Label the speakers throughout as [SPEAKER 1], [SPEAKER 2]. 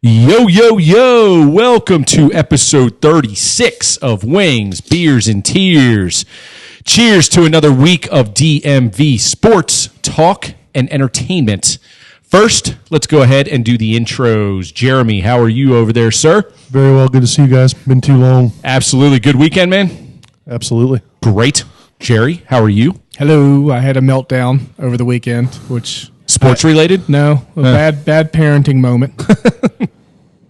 [SPEAKER 1] Yo, yo, yo. Welcome to episode 36 of Wings, Beers, and Tears. Cheers to another week of DMV sports, talk, and entertainment. First, let's go ahead and do the intros. Jeremy, how are you over there, sir?
[SPEAKER 2] Very well. Good to see you guys. Been too long.
[SPEAKER 1] Absolutely. Good weekend, man?
[SPEAKER 2] Absolutely.
[SPEAKER 1] Great. Jerry, how are you?
[SPEAKER 3] Hello. I had a meltdown over the weekend, which...
[SPEAKER 1] Sports related?
[SPEAKER 3] No. Bad parenting moment.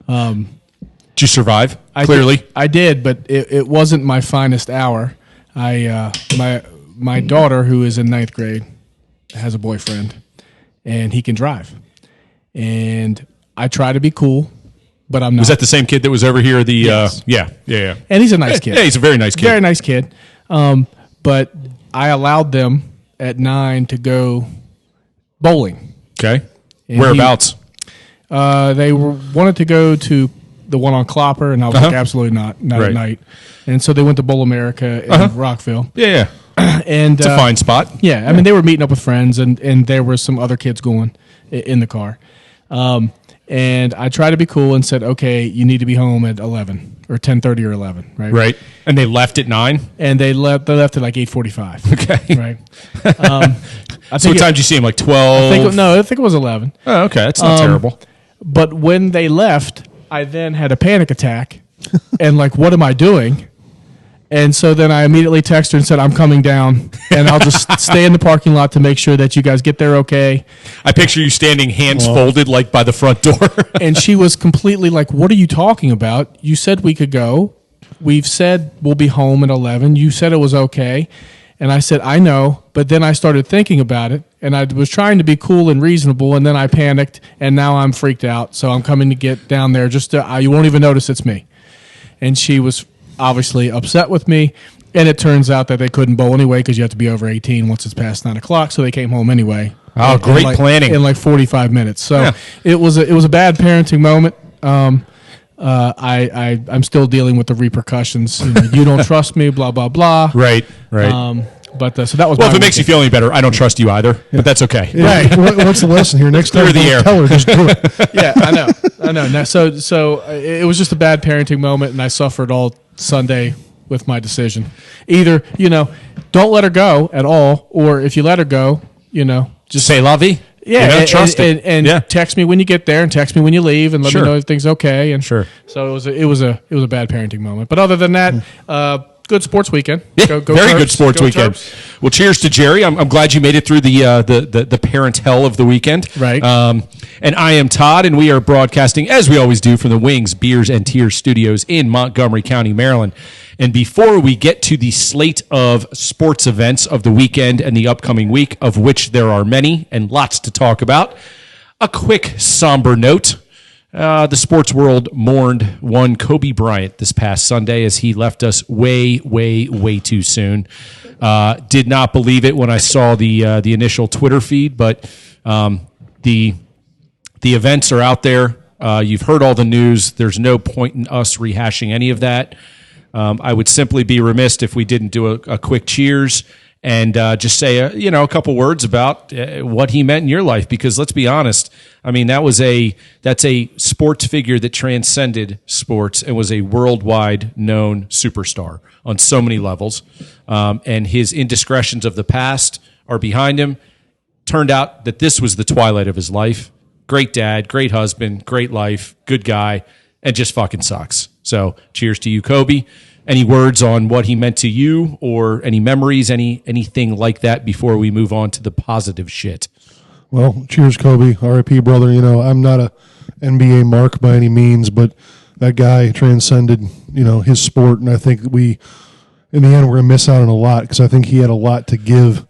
[SPEAKER 1] Did you survive? Clearly.
[SPEAKER 3] I did, but it wasn't my finest hour. My daughter, who is in 9th grade, has a boyfriend, and he can drive. And I try to be cool, but I'm not.
[SPEAKER 1] Was that the same kid that was over here?
[SPEAKER 3] Yes.
[SPEAKER 1] Yeah.
[SPEAKER 3] And he's a nice kid.
[SPEAKER 1] Yeah, he's a very nice kid.
[SPEAKER 3] Very nice kid. But I allowed them at 9 to go bowling.
[SPEAKER 1] Okay.
[SPEAKER 3] And
[SPEAKER 1] Whereabouts?
[SPEAKER 3] They wanted to go to the one on Clopper, and I was like, absolutely not
[SPEAKER 1] Right.
[SPEAKER 3] at night. And so they went to Bowl America in Rockville.
[SPEAKER 1] Yeah.
[SPEAKER 3] And
[SPEAKER 1] It's a fine spot.
[SPEAKER 3] Yeah, I mean, they were meeting up with friends, and there were some other kids going in the car. And I tried to be cool and said, okay, you need to be home at 11 or 10:30 or 11, right?
[SPEAKER 1] Right. And they left at 9?
[SPEAKER 3] And they left at like 8:45.
[SPEAKER 1] Okay.
[SPEAKER 3] Right.
[SPEAKER 1] So what time did you see him? Like 12?
[SPEAKER 3] I think it was 11.
[SPEAKER 1] Oh, okay. That's not terrible.
[SPEAKER 3] But when they left, I then had a panic attack and like, what am I doing? And so then I immediately texted her and said, I'm coming down and I'll just stay in the parking lot to make sure that you guys get there okay.
[SPEAKER 1] I picture you standing hands folded like by the front door.
[SPEAKER 3] And she was completely like, what are you talking about? You said we could go. We've said we'll be home at 11. You said it was okay. And I said, I know. But then I started thinking about it, and I was trying to be cool and reasonable, and then I panicked, and now I'm freaked out. So I'm coming to get down there. You won't even notice it's me. And she was obviously upset with me, and it turns out that they couldn't bowl anyway because you have to be over 18 once it's past 9 o'clock, so they came home anyway.
[SPEAKER 1] Oh, great planning.
[SPEAKER 3] In like 45 minutes. So it was a bad parenting moment. I'm still dealing with the repercussions. You don't trust me, blah, blah, blah.
[SPEAKER 1] Right.
[SPEAKER 3] So that was
[SPEAKER 1] Well, if it makes you feel any better, I don't trust you either, but that's okay.
[SPEAKER 2] Yeah. What's the lesson here? Next time,
[SPEAKER 1] Clear the air.
[SPEAKER 2] tell her, just do it.
[SPEAKER 3] Yeah, I know. Now, so it was just a bad parenting moment, and I suffered all Sunday with my decision. Either, don't let her go at all, or if you let her go,
[SPEAKER 1] Just say la vie.
[SPEAKER 3] Yeah,
[SPEAKER 1] trust it.
[SPEAKER 3] And text me when you get there, and text me when you leave, and let me know if everything's okay. And
[SPEAKER 1] sure.
[SPEAKER 3] So it was a bad parenting moment. But other than that, good sports weekend.
[SPEAKER 1] Yeah,
[SPEAKER 3] go
[SPEAKER 1] very
[SPEAKER 3] Terps.
[SPEAKER 1] good sports
[SPEAKER 3] Go
[SPEAKER 1] weekend.
[SPEAKER 3] Terps.
[SPEAKER 1] Well, cheers to Jerry. I'm glad you made it through the parent hell of the weekend.
[SPEAKER 3] Right.
[SPEAKER 1] And I am Todd, and we are broadcasting, as we always do, from the Wings, Beers, and Tears studios in Montgomery County, Maryland. And before we get to the slate of sports events of the weekend and the upcoming week, of which there are many and lots to talk about, a quick somber note. The sports world mourned one Kobe Bryant this past Sunday as he left us way, way, way too soon. Did not believe it when I saw the initial Twitter feed, but the events are out there. You've heard all the news. There's no point in us rehashing any of that. I would simply be remiss if we didn't do a quick cheers and just say a couple words about what he meant in your life. Because let's be honest, I mean that's a sports figure that transcended sports and was a worldwide known superstar on so many levels. And his indiscretions of the past are behind him. Turned out that this was the twilight of his life. Great dad, great husband, great life, good guy, and just fucking sucks. So cheers to you, Kobe. Any words on what he meant to you or any memories, anything like that before we move on to the positive shit?
[SPEAKER 2] Well, cheers, Kobe. R.I.P., brother. I'm not a NBA mark by any means, but that guy transcended, his sport, and I think in the end, we're going to miss out on a lot because I think he had a lot to give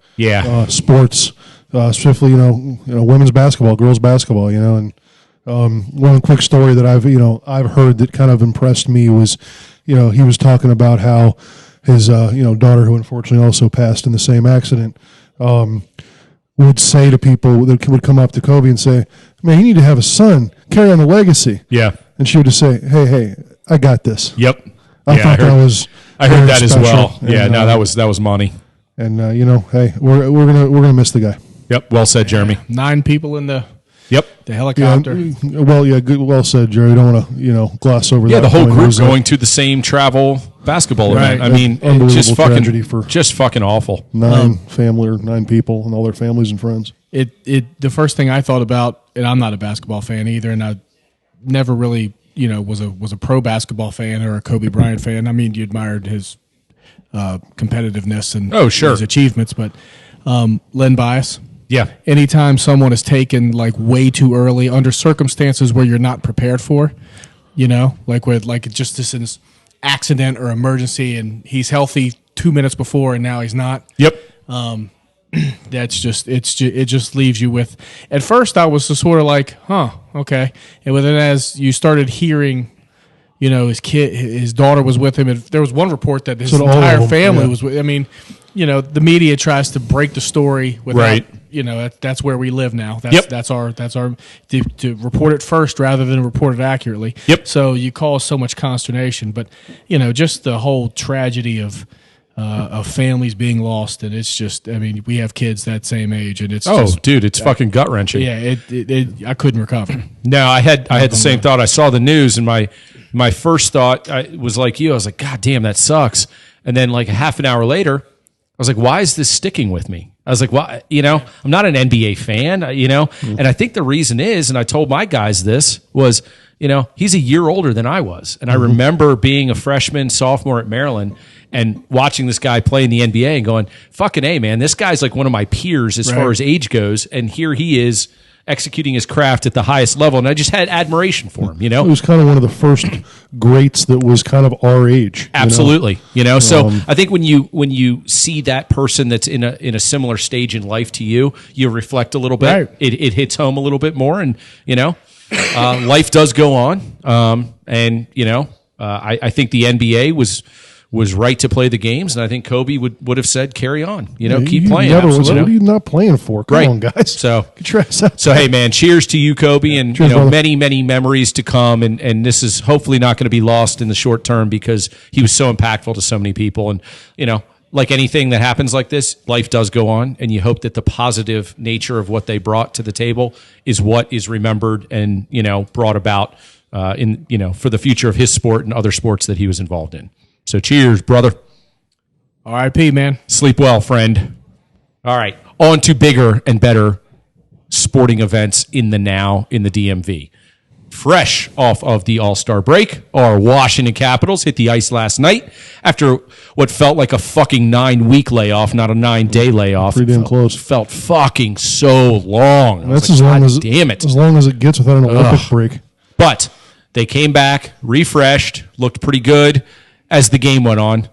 [SPEAKER 2] sports, specifically, women's basketball, girls basketball, and one quick story that I've heard that kind of impressed me was, he was talking about how his, daughter, who unfortunately also passed in the same accident, would say to people that would come up to Kobe and say, man, you need to have a son, carry on the legacy.
[SPEAKER 1] Yeah.
[SPEAKER 2] And she would just say, hey, I got this.
[SPEAKER 1] Yep.
[SPEAKER 2] I thought that was
[SPEAKER 1] I heard that
[SPEAKER 2] special.
[SPEAKER 1] as well.
[SPEAKER 2] And,
[SPEAKER 1] Yeah, no, that was money.
[SPEAKER 2] And hey, we're gonna miss the guy.
[SPEAKER 1] Yep, well said, Jeremy.
[SPEAKER 3] 9 people in the
[SPEAKER 1] Yep.
[SPEAKER 3] The helicopter.
[SPEAKER 2] Good, well said, Jerry. You don't want to, gloss over that.
[SPEAKER 1] Yeah, the whole
[SPEAKER 2] point.
[SPEAKER 1] group going to the same travel basketball event. I mean,
[SPEAKER 2] Unbelievable
[SPEAKER 1] just
[SPEAKER 2] tragedy for
[SPEAKER 1] fucking awful.
[SPEAKER 2] 9 people and all their families and friends.
[SPEAKER 3] The first thing I thought about, and I'm not a basketball fan either, and I never really, was a pro basketball fan or a Kobe Bryant fan. I mean, you admired his competitiveness and his achievements, but Len Bias.
[SPEAKER 1] Yeah.
[SPEAKER 3] Anytime someone is taken like way too early under circumstances where you're not prepared for, like with just this accident or emergency, and he's healthy 2 minutes before and now he's not.
[SPEAKER 1] Yep.
[SPEAKER 3] It just leaves you with. At first, I was just sort of like, okay, and then as you started hearing, his daughter was with him, and there was one report that his entire family was with. I mean, the media tries to break the story without.
[SPEAKER 1] Right.
[SPEAKER 3] That's where we live now. That's our to report it first rather than report it accurately.
[SPEAKER 1] Yep.
[SPEAKER 3] So you cause so much consternation, but just the whole tragedy of families being lost, and it's just. I mean, we have kids that same age, and it's
[SPEAKER 1] it's fucking gut wrenching.
[SPEAKER 3] Yeah, I couldn't recover.
[SPEAKER 1] No, I had the same thought. I saw the news, and my first thought was like you. I was like, God damn, that sucks. And then like a half an hour later, I was like, why is this sticking with me? I was like, well, I'm not an NBA fan, and I think the reason is, and I told my guys this, was, he's a year older than I was. And I remember being a freshman, sophomore at Maryland and watching this guy play in the NBA and going, fucking A, man, this guy's like one of my peers as far as age goes. And here he is executing his craft at the highest level. And I just had admiration for him,
[SPEAKER 2] He was kind of one of the first greats that was kind of our age.
[SPEAKER 1] Absolutely. So I think when you see that person that's in a similar stage in life to you reflect a little bit.
[SPEAKER 3] Right.
[SPEAKER 1] It hits home a little bit more, and life does go on. I think the NBA was right to play the games, and I think Kobe would have said, "Carry on, keep playing."
[SPEAKER 2] What are you not playing for? Come on, guys.
[SPEAKER 1] So
[SPEAKER 2] get your ass out.
[SPEAKER 1] So hey, man, cheers to you, Kobe, and
[SPEAKER 2] cheers, brother.
[SPEAKER 1] many memories to come, and this is hopefully not going to be lost in the short term because he was so impactful to so many people, and like anything that happens like this, life does go on, and you hope that the positive nature of what they brought to the table is what is remembered and brought about for the future of his sport and other sports that he was involved in. So cheers, brother.
[SPEAKER 3] R.I.P., man.
[SPEAKER 1] Sleep well, friend. All right, on to bigger and better sporting events in the DMV. Fresh off of the All-Star break, our Washington Capitals hit the ice last night after what felt like a fucking 9-week layoff, not a 9-day layoff.
[SPEAKER 2] Pretty damn close.
[SPEAKER 1] Felt fucking so long.
[SPEAKER 2] And that's as long as it gets without an Olympic break.
[SPEAKER 1] But they came back, refreshed, looked pretty good as the game went on.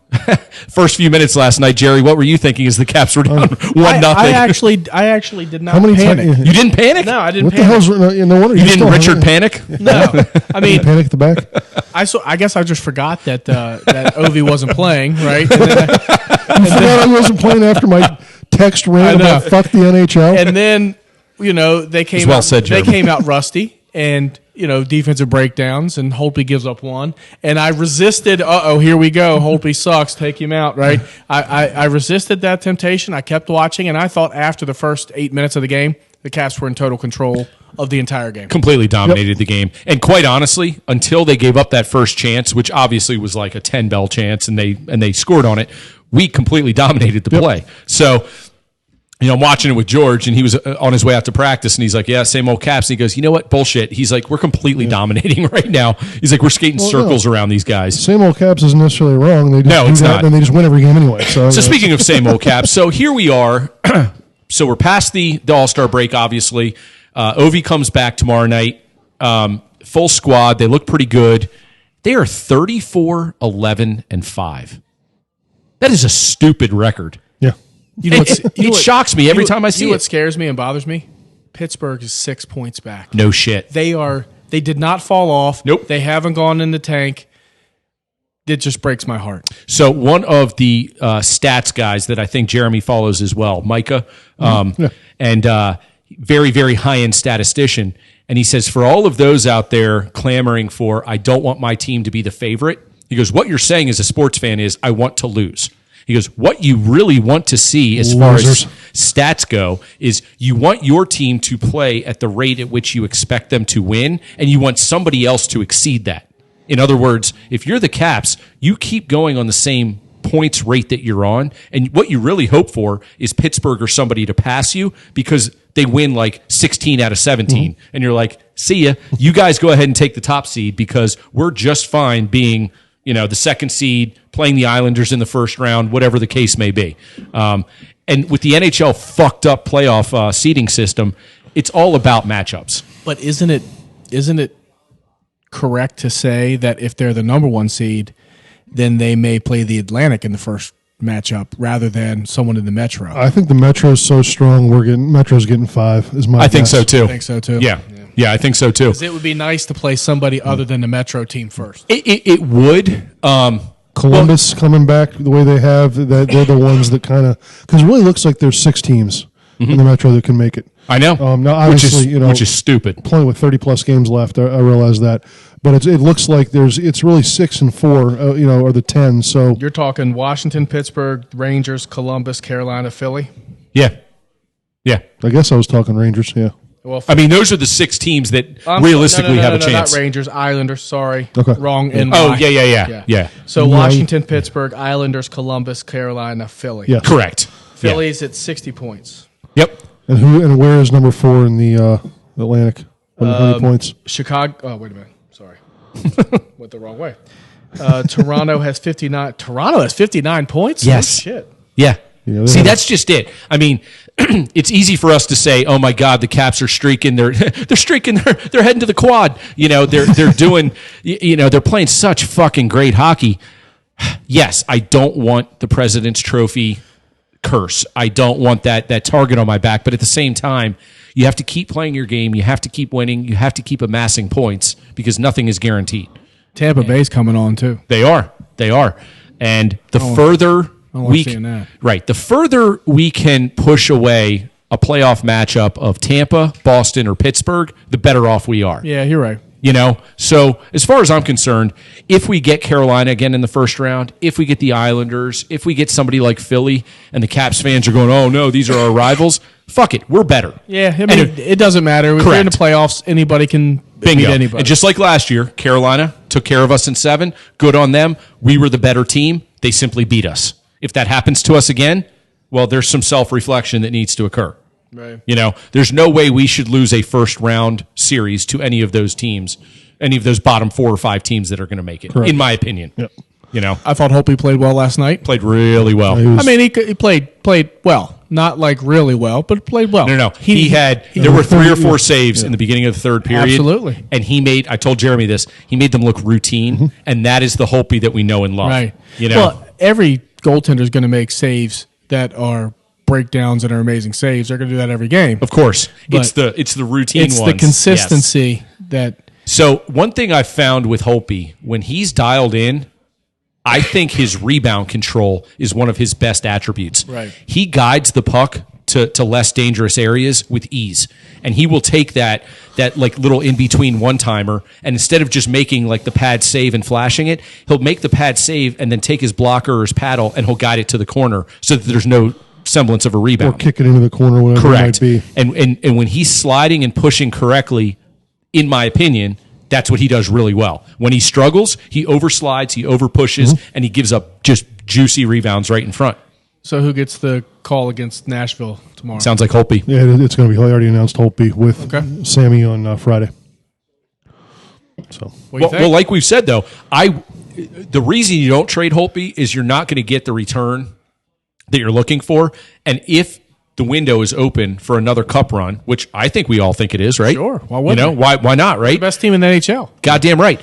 [SPEAKER 1] First few minutes last night, Jerry, what were you thinking as the Caps were down 1-0?
[SPEAKER 3] I actually did not panic.
[SPEAKER 1] You didn't panic?
[SPEAKER 3] No, I didn't
[SPEAKER 2] what
[SPEAKER 3] panic.
[SPEAKER 2] The hell's, no wonder
[SPEAKER 1] you didn't Richard panic?
[SPEAKER 3] No. I mean,
[SPEAKER 2] panic at the back?
[SPEAKER 3] I guess I just forgot that Ovi wasn't playing, right? And then
[SPEAKER 2] I forgot I wasn't playing after my text ran about fuck the NHL.
[SPEAKER 3] And then, they came they came out rusty and defensive breakdowns, and Holtby gives up one. And I resisted, here we go. Holtby sucks. Take him out, right? I resisted that temptation. I kept watching, and I thought after the first 8 minutes of the game, the Caps were in total control of the entire game.
[SPEAKER 1] Completely dominated the game. And quite honestly, until they gave up that first chance, which obviously was like a 10-bell chance, and they scored on it, we completely dominated the play. So I'm watching it with George, and he was on his way out to practice, and he's like, yeah, same old Caps. And he goes, you know what? Bullshit. He's like, we're completely dominating right now. He's like, we're skating circles around these guys.
[SPEAKER 2] Same old Caps isn't necessarily wrong. They just
[SPEAKER 1] it's not.
[SPEAKER 2] And they just win every game anyway. So
[SPEAKER 1] speaking of same old Caps, so here we are. So we're past the All-Star break, obviously. Ovi comes back tomorrow night. Full squad. They look pretty good. They are 34-11-5. That is a stupid record.
[SPEAKER 2] Yeah.
[SPEAKER 1] It shocks me every time I see it.
[SPEAKER 3] What scares me and bothers me? Pittsburgh is 6 points back.
[SPEAKER 1] No shit.
[SPEAKER 3] They did not fall off.
[SPEAKER 1] Nope.
[SPEAKER 3] They haven't gone in the tank. It just breaks my heart.
[SPEAKER 1] So one of the stats guys that I think Jeremy follows as well, Micah, and very, very high-end statistician, and he says, for all of those out there clamoring for, I don't want my team to be the favorite, he goes, what you're saying as a sports fan is, I want to lose. He goes, what you really want to see as
[SPEAKER 2] Losers.
[SPEAKER 1] far as stats go is you want your team to play at the rate at which you expect them to win, and you want somebody else to exceed that. In other words, if you're the Caps, you keep going on the same points rate that you're on, and what you really hope for is Pittsburgh or somebody to pass you because they win like 16 out of 17. And you're like, see ya. You guys go ahead and take the top seed because we're just fine being, the second seed, playing the Islanders in the first round, whatever the case may be. And with the NHL fucked up playoff seeding system, it's all about matchups.
[SPEAKER 3] But isn't it correct to say that if they're the number one seed, then they may play the Atlantic in the first matchup rather than someone in the Metro?
[SPEAKER 2] I think the Metro's so strong. Metro's getting 5. Is my
[SPEAKER 1] I think
[SPEAKER 2] guess.
[SPEAKER 1] so too.
[SPEAKER 3] I think so too.
[SPEAKER 1] Yeah, I think so too.
[SPEAKER 3] 'Cause it would be nice to play somebody other than the Metro team first.
[SPEAKER 1] It would.
[SPEAKER 2] Columbus coming back the way they have, that they're the ones that kind of, because it really looks like there's 6 teams in the Metro that can make it.
[SPEAKER 1] I know.
[SPEAKER 2] Now, obviously,
[SPEAKER 1] which is stupid.
[SPEAKER 2] Playing with 30 plus games left, I realize that, but it looks like it's really 6 and 4, or the 10. So
[SPEAKER 3] You're talking Washington, Pittsburgh, Rangers, Columbus, Carolina, Philly.
[SPEAKER 1] Yeah.
[SPEAKER 2] I guess I was talking Rangers. Yeah.
[SPEAKER 3] Well,
[SPEAKER 1] I mean, those are the 6 teams that realistically have a chance.
[SPEAKER 3] Not Rangers, Islanders. Sorry,
[SPEAKER 2] Okay.
[SPEAKER 3] wrong. And
[SPEAKER 1] Oh, yeah.
[SPEAKER 3] So Washington, Pittsburgh, Islanders, Columbus, Carolina, Philly.
[SPEAKER 2] Yeah.
[SPEAKER 1] Correct.
[SPEAKER 3] Philly's at 60 points.
[SPEAKER 1] Yep.
[SPEAKER 2] And where is number 4 in the Atlantic? How many points?
[SPEAKER 3] Chicago. Oh, wait a minute. Sorry, went the wrong way. Toronto has 59. Toronto has 59 points.
[SPEAKER 1] Yes.
[SPEAKER 3] Holy shit.
[SPEAKER 1] Yeah.
[SPEAKER 2] Yeah,
[SPEAKER 1] See, that's just it. I mean, it's easy for us to say, "Oh my God, the Caps are streaking. They're streaking. They're heading to the quad. They're doing. They're playing such fucking great hockey." Yes, I don't want the President's Trophy curse. I don't want that target on my back. But at the same time, you have to keep playing your game. You have to keep winning. You have to keep amassing points because nothing is guaranteed.
[SPEAKER 3] Tampa Bay's coming on too.
[SPEAKER 1] They are, and the further. The further we can push away a playoff matchup of Tampa, Boston, or Pittsburgh, the better off we are.
[SPEAKER 3] Yeah, you're right.
[SPEAKER 1] So as far as I'm concerned, if we get Carolina again in the first round, if we get the Islanders, if we get somebody like Philly, and the Caps fans are going, "Oh no, these are our rivals," fuck it, we're better.
[SPEAKER 3] Yeah, I mean, it doesn't matter. If you're in the playoffs, anybody can beat anybody.
[SPEAKER 1] And just like last year, Carolina took care of us in 7. Good on them. We were the better team. They simply beat us. If that happens to us again, well, there's some self-reflection that needs to occur.
[SPEAKER 3] Right.
[SPEAKER 1] There's no way we should lose a first-round series to any of those teams, any of those bottom 4 or 5 teams that are going to make it,
[SPEAKER 2] Correct.
[SPEAKER 1] in my opinion.
[SPEAKER 2] Yep.
[SPEAKER 3] I thought Holtby played well last night.
[SPEAKER 1] Played really well.
[SPEAKER 3] I mean, he played well. Not like really well, but played well.
[SPEAKER 1] No. There were 3 or 4 saves in the beginning of the third period.
[SPEAKER 3] Absolutely.
[SPEAKER 1] And I told Jeremy this, he made them look routine, and that is the Holtby that we know and love.
[SPEAKER 3] Right.
[SPEAKER 1] Well,
[SPEAKER 3] every goaltender is going to make saves that are breakdowns and are amazing saves. They're going to do that every game.
[SPEAKER 1] Of course.
[SPEAKER 3] But
[SPEAKER 1] It's the routine
[SPEAKER 3] it's
[SPEAKER 1] ones.
[SPEAKER 3] the consistency that...
[SPEAKER 1] So one thing I've found with Holtby, when he's dialed in, I think his rebound control is one of his best attributes.
[SPEAKER 3] Right.
[SPEAKER 1] He guides the puck to less dangerous areas with ease. And he will take that like little in-between one-timer, and instead of just making like the pad save and flashing it, he'll make the pad save and then take his blocker or his paddle and he'll guide it to the corner so that there's no semblance of a rebound.
[SPEAKER 2] Or kick it into the corner, whatever
[SPEAKER 1] Correct.
[SPEAKER 2] it might be.
[SPEAKER 1] And when he's sliding and pushing correctly, in my opinion, that's what he does really well. When he struggles, he overslides, he overpushes, and he gives up just juicy rebounds right in front.
[SPEAKER 3] So who gets the call against Nashville tomorrow?
[SPEAKER 1] Sounds like Holtby.
[SPEAKER 2] Yeah, it's going to be. I already announced Holtby with Sammy on Friday. So
[SPEAKER 1] Well, like we've said though, the reason you don't trade Holtby is you're not going to get the return that you're looking for, and if the window is open for another cup run, which I think we all think it is, right?
[SPEAKER 3] Sure. Why wouldn't
[SPEAKER 1] why not, right?
[SPEAKER 3] The best team in the NHL.
[SPEAKER 1] Goddamn right.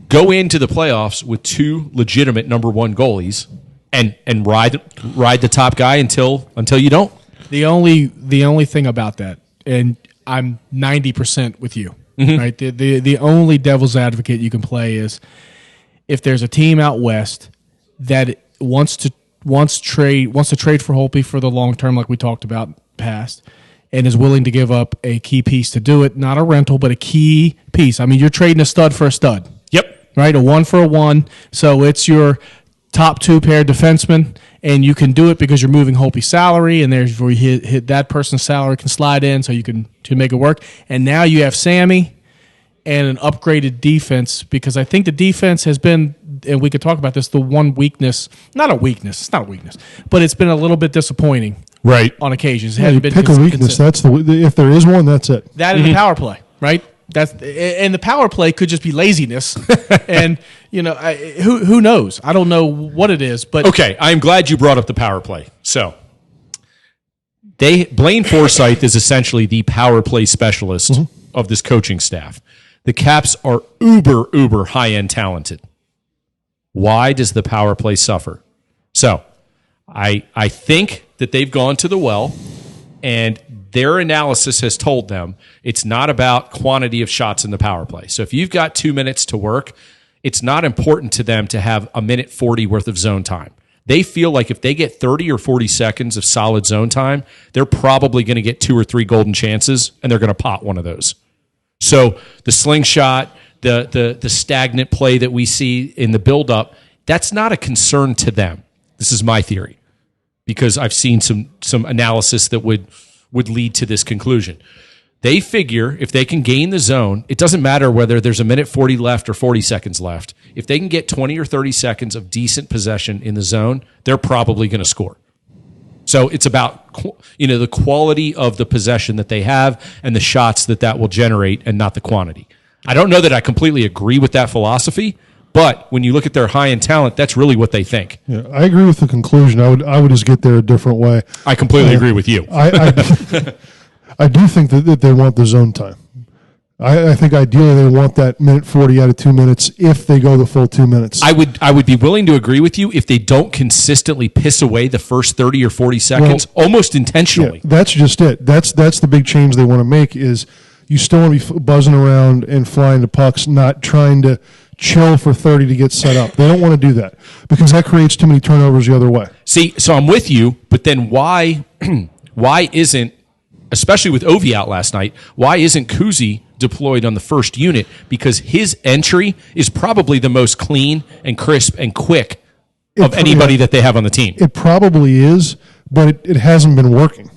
[SPEAKER 1] Go into the playoffs with 2 legitimate number 1 goalies and ride the top guy until you don't.
[SPEAKER 3] The only thing about that, and I'm 90% with you, right? The only devil's advocate you can play is if there's a team out west that wants to trade for Holtby for the long term, like we talked about past, and is willing to give up a key piece to do it, not a rental, but a key piece. I mean, you're trading a stud for a stud.
[SPEAKER 1] Yep.
[SPEAKER 3] Right? A 1 for a 1. So it's your top 2 pair defenseman And you can do it because you're moving Holtby's salary, and there's where you hit that person's salary can slide in, so you can to make it work. And now you have Sammy and an upgraded defense, because I think the defense has been, and we could talk about this, the one weakness, not a weakness, it's not a weakness, but it's been a little bit disappointing
[SPEAKER 1] Right.
[SPEAKER 3] on occasions. It
[SPEAKER 2] Yeah,
[SPEAKER 3] hasn't
[SPEAKER 2] you
[SPEAKER 3] been
[SPEAKER 2] pick a weakness. That's if there is one, that's it.
[SPEAKER 3] that in the power play, right? And the power play could just be laziness, and who knows? I don't know what it is, but
[SPEAKER 1] Okay, I'm glad you brought up the power play. So, Blaine Forsythe is essentially the power play specialist of this coaching staff. The Caps are uber high-end talented. Why does the power play suffer? So, I think that they've gone to the well, and their analysis has told them it's not about quantity of shots in the power play. So if you've got 2 minutes to work, it's not important to them to have a minute 40 worth of zone time. They feel like if they get 30 or 40 seconds of solid zone time, they're probably going to get 2 or 3 golden chances, and they're going to pot one of those. So the slingshot, the stagnant play that we see in the buildup, that's not a concern to them. This is my theory, because I've seen some analysis that would lead to this conclusion. They figure if they can gain the zone, it doesn't matter whether there's a minute 40 left or 40 seconds left. If they can get 20 or 30 seconds of decent possession in the zone, they're probably going to score. So it's about the quality of the possession that they have and the shots that will generate, and not the quantity. I don't know that I completely agree with that philosophy, but when you look at their high-end talent, that's really what they think.
[SPEAKER 2] Yeah, I agree with the conclusion. I would just get there a different way.
[SPEAKER 1] I completely agree with you.
[SPEAKER 2] I do think that they want the zone time. I think ideally they want that minute 40 out of 2 minutes if they go the full 2 minutes.
[SPEAKER 1] I would be willing to agree with you if they don't consistently piss away the first 30 or 40 seconds, almost intentionally.
[SPEAKER 2] Yeah, that's just it. That's the big change they want to make is you still want to be buzzing around and flying the pucks, not trying to chill for 30 to get set up. They don't want to do that because that creates too many turnovers the other way.
[SPEAKER 1] See, so I'm with you, but then why isn't, especially with Ovi out last night, why isn't Kuzi deployed on the first unit? Because his entry is probably the most clean and crisp and quick of anybody that they have on the team.
[SPEAKER 2] It probably is, but it hasn't been working.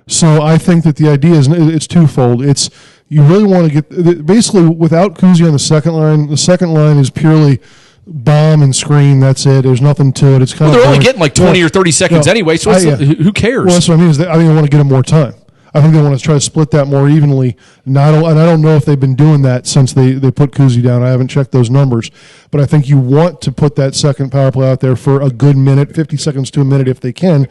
[SPEAKER 2] So I think that the idea is it's twofold. It's you really want to get basically without Kuzi on the second line is purely bomb and screen. That's it. There's nothing to it. It's kind of
[SPEAKER 1] they're only getting like 20 or 30 seconds anyway, so who cares?
[SPEAKER 2] Well, that's what I mean. I think they want to get them more time. I think they want to try to split that more evenly. And I don't know if they've been doing that since they put Kuzi down. I haven't checked those numbers. But I think you want to put that second power play out there for a good minute, 50 seconds to a minute if they can,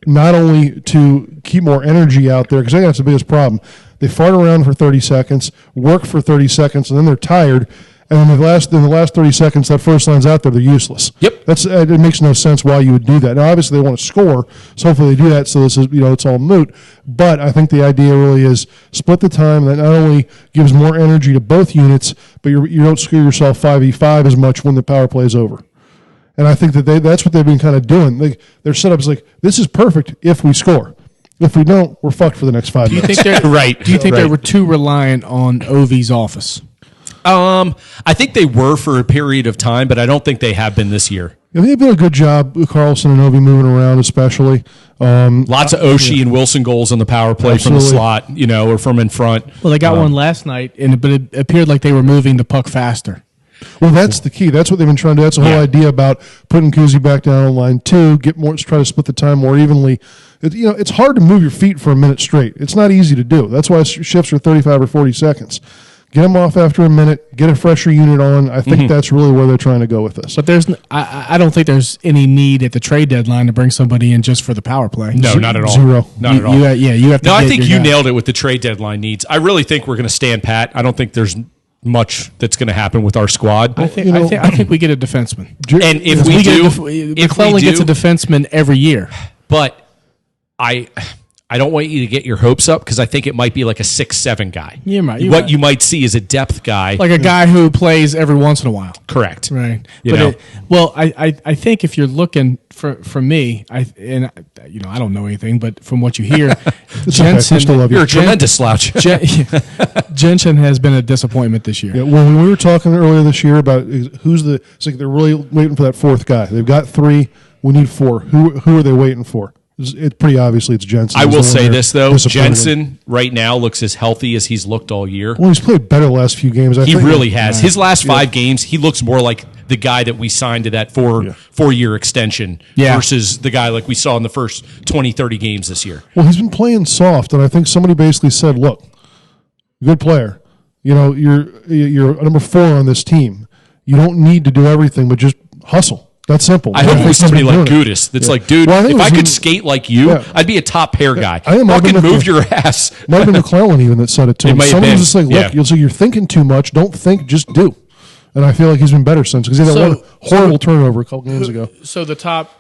[SPEAKER 2] not only to keep more energy out there, because I think that's the biggest problem. They fart around for 30 seconds, work for 30 seconds, and then they're tired. And in the last 30 seconds, that first line's out there, they're useless.
[SPEAKER 1] Yep.
[SPEAKER 2] It makes no sense why you would do that. Now, obviously, they want to score, so hopefully they do that. So this is, it's all moot. But I think the idea really is split the time. That not only gives more energy to both units, but you don't screw yourself 5v5 as much when the power play is over. And I think that that's what they've been kind of doing. Their setup's like, this is perfect if we score. If we don't, we're fucked for the next 5 minutes.
[SPEAKER 3] Do you think they're
[SPEAKER 1] right?
[SPEAKER 3] Do you think they were too reliant on Ovi's office?
[SPEAKER 1] I think they were for a period of time, but I don't think they have been this year.
[SPEAKER 2] I think they've done a good job, Carlson and Ovi moving around, especially.
[SPEAKER 1] Lots of Oshie and Wilson goals on the power play from the slot, or from in front.
[SPEAKER 3] Well, they got one last night, but it appeared like they were moving the puck faster.
[SPEAKER 2] Well, that's the key. That's what they've been trying to do. That's the whole idea about putting Kuzi back down on line 2, try to split the time more evenly. It's hard to move your feet for a minute straight. It's not easy to do. That's why shifts are 35 or 40 seconds. Get them off after a minute, get a fresher unit on. I think that's really where they're trying to go with this.
[SPEAKER 3] But I don't think there's any need at the trade deadline to bring somebody in just for the power play.
[SPEAKER 1] No, not at all.
[SPEAKER 2] Zero.
[SPEAKER 1] Not at all.
[SPEAKER 3] You have to.
[SPEAKER 1] No, I think you nailed it with the trade deadline needs. I really think we're going to stand pat. I don't think there's much that's going to happen with our squad.
[SPEAKER 3] I think we get a defenseman.
[SPEAKER 1] And if we do,
[SPEAKER 3] McClellan gets a defenseman every year.
[SPEAKER 1] But I I don't want you to get your hopes up because I think it might be like a 6-7 guy.
[SPEAKER 3] You might.
[SPEAKER 1] You might see is a depth guy.
[SPEAKER 3] Like a guy who plays every once in a while.
[SPEAKER 1] Correct.
[SPEAKER 3] Right.
[SPEAKER 1] You know?
[SPEAKER 3] I think if you're looking for me, I don't know anything, but from what you hear, Jensen,
[SPEAKER 1] you're a tremendous slouch.
[SPEAKER 3] Jensen has been a disappointment this year.
[SPEAKER 2] Yeah, when we were talking earlier this year about it's like they're really waiting for that fourth guy. They've got 3. We need 4. Who are they waiting for? It's pretty obviously it's Jensen.
[SPEAKER 1] I will say this though, Jensen right now looks as healthy as he's looked all year.
[SPEAKER 2] Well, he's played better the last few games.
[SPEAKER 1] He really has. His last 5 games, he looks more like the guy that we signed to that 4-year extension versus the guy like we saw in the first 20, 30 games this year.
[SPEAKER 2] Well, he's been playing soft, and I think somebody basically said, "Look, good player. You know, you're number 4 on this team. You don't need to do everything, but just hustle." That's simple.
[SPEAKER 1] I hope it was somebody like Gudis that's like, dude, if I could skate like you, I'd be a top pair guy. Fucking move your ass.
[SPEAKER 2] Might have been McClellan even that said it to him. Someone's just like, look, you're thinking too much. Don't think, just do. And I feel like he's been better since because he had that one horrible turnover a couple games ago.
[SPEAKER 3] So the top